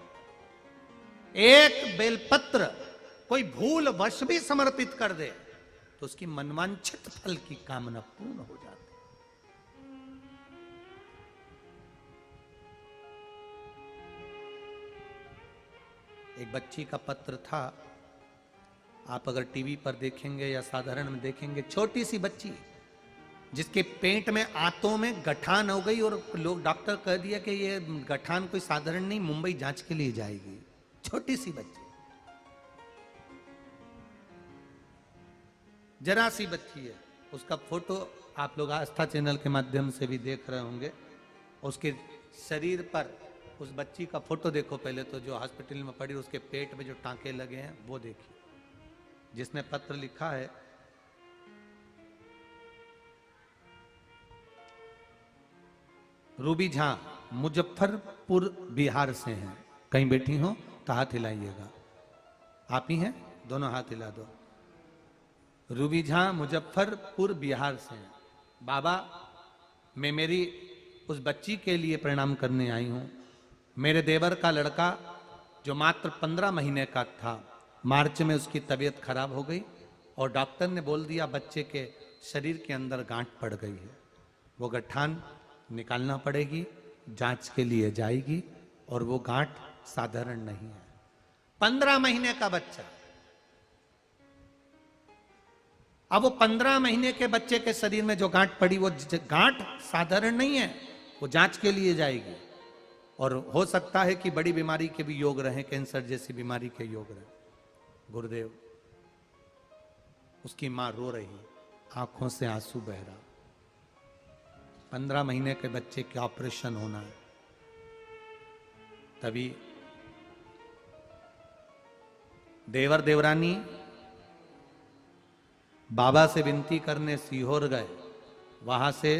एक बेलपत्र कोई भूल वश भी समर्पित कर दे तो उसकी मनवांछित फल की कामना पूर्ण हो जाती है। एक बच्ची का पत्र था, आप अगर टीवी पर देखेंगे या साधारण में देखेंगे, छोटी सी बच्ची जिसके पेट में आंतों में गठान हो गई और लोग डॉक्टर कह दिया कि ये गठान कोई साधारण नहीं, मुंबई जांच के लिए जाएगी। छोटी सी बच्ची, जरा सी बच्ची है। उसका फोटो आप लोग आस्था चैनल के माध्यम से भी देख रहे होंगे। उसके शरीर पर उस बच्ची का फोटो देखो पहले तो, जो हॉस्पिटल में पड़ी, उसके पेट में जो टांके लगे हैं वो देखिए। जिसने पत्र लिखा है, रूबी झा मुजफ्फरपुर बिहार से हैं। कहीं बैठी हो तो हाथ हिलाइएगा। आप ही हैं? दोनों हाथ हिला दो। रूबी झा मुजफ्फरपुर बिहार से हैं। बाबा, मैं मेरी उस बच्ची के लिए प्रणाम करने आई हूं। मेरे देवर का लड़का जो मात्र 15 महीने का था, मार्च में उसकी तबीयत खराब हो गई और डॉक्टर ने बोल दिया बच्चे के शरीर के अंदर गांठ पड़ गई है, वो गठान निकालना पड़ेगी, जांच के लिए जाएगी और वो गांठ साधारण नहीं है। 15 महीने का बच्चा। अब वो 15 महीने के बच्चे के शरीर में जो गांठ पड़ी, वो गांठ साधारण नहीं है, वो जांच के लिए जाएगी। और हो सकता है कि बड़ी बीमारी के भी योग रहे, कैंसर जैसी बीमारी के योग रहे। गुरुदेव, उसकी मां रो रही, आंखों से आंसू बह रहा। 15 महीने के बच्चे का ऑपरेशन होना है। तभी देवर देवरानी बाबा से विनती करने सीहोर गए। वहां से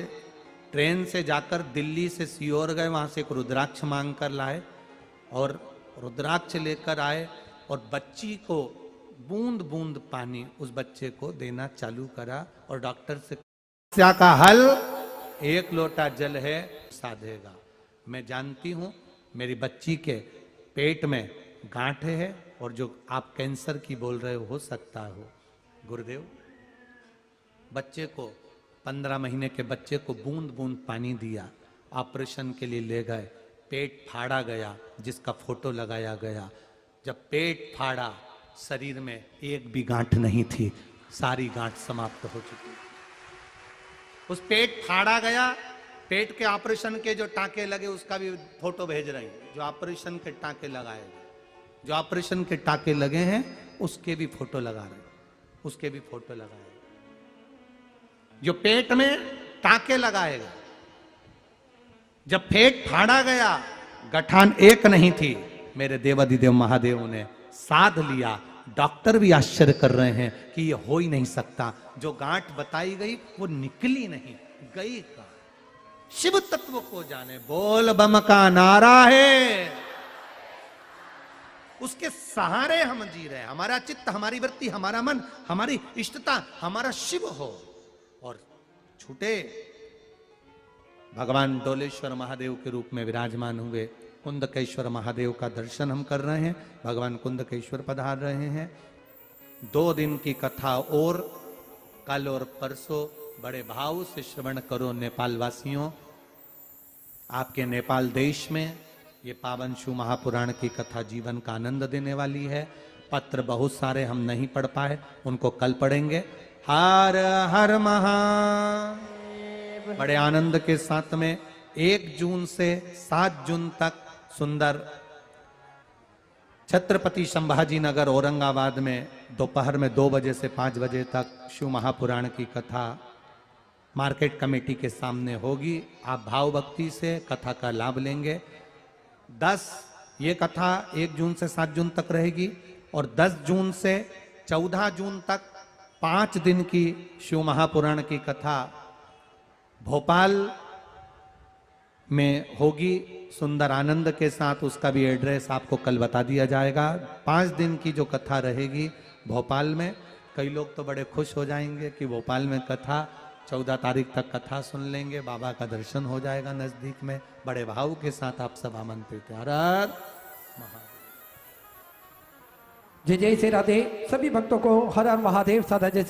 ट्रेन से जाकर दिल्ली से सीहोर गए, वहां से एक रुद्राक्ष मांग कर लाए और रुद्राक्ष लेकर आए और बच्ची को बूंद बूंद पानी उस बच्चे को देना चालू करा और डॉक्टर से, समस्या का हल 1 लोटा जल है, साधेगा। मैं जानती हूं मेरी बच्ची के पेट में गांठ है और जो आप कैंसर की बोल रहे हो सकता हो। गुरुदेव, बच्चे को 15 महीने के बच्चे को बूंद बूंद पानी दिया, ऑपरेशन के लिए ले गए। पेट फाड़ा गया, जिसका फोटो लगाया गया। जब पेट फाड़ा, शरीर में एक भी गांठ नहीं थी, सारी गांठ समाप्त हो चुकी। उस पेट फाड़ा गया, पेट के ऑपरेशन के जो टांके लगे उसका भी फोटो भेज रहे हैं। जो ऑपरेशन के टांके लगाए गए, जो ऑपरेशन के टांके लगे हैं उसके भी फोटो लगा रहे हैं, उसके भी फोटो लगाए। जो पेट में टांके लगाएगा, जब पेट फाड़ा गया, गठान एक नहीं थी, मेरे देवादिदेव महादेव ने साध लिया, डॉक्टर भी आश्चर्य कर रहे हैं कि ये हो ही नहीं सकता। जो गांठ बताई गई वो निकली नहीं, गई कहां? शिव तत्व को जाने, बोल बम का नारा है, उसके सहारे हम जी रहे हैं। हमारा चित्त, हमारी वृत्ति, हमारा मन, हमारी इष्टता हमारा शिव हो। और छूटे भगवान डोलेश्वर महादेव के रूप में विराजमान हुए कुंदकेश्वर महादेव का दर्शन हम कर रहे हैं। भगवान कुंदकेश्वर पधार रहे हैं। 2 दिन की कथा और कल और परसों बड़े भाव से श्रवण करो नेपाल वासियों। आपके नेपाल देश में ये पावन शिव महापुराण की कथा जीवन का आनंद देने वाली है। पत्र बहुत सारे हम नहीं पढ़ पाए, उनको कल पढ़ेंगे। हर हर महादेव। बड़े आनंद के साथ में 1 जून से 7 जून तक सुंदर छत्रपति संभाजी नगर औरंगाबाद में दोपहर में 2 बजे से 5 बजे तक शिव महापुराण की कथा मार्केट कमेटी के सामने होगी। आप भाव भक्ति से कथा का लाभ लेंगे। 10 ये कथा 1 जून से 7 जून तक रहेगी और 10 जून से 14 जून तक 5 दिन की शिव महापुराण की कथा भोपाल में होगी सुंदर आनंद के साथ। उसका भी एड्रेस आपको कल बता दिया जाएगा। 5 दिन की जो कथा रहेगी भोपाल में, कई लोग तो बड़े खुश हो जाएंगे कि भोपाल में कथा 14 तारीख तक कथा सुन लेंगे, बाबा का दर्शन हो जाएगा नजदीक में। बड़े भाव के साथ आप सब आमंत्रित हैं। हर हर महादेव। जय जय श्री राधे। सभी भक्तों को हर हर महादेव। साधा जैसे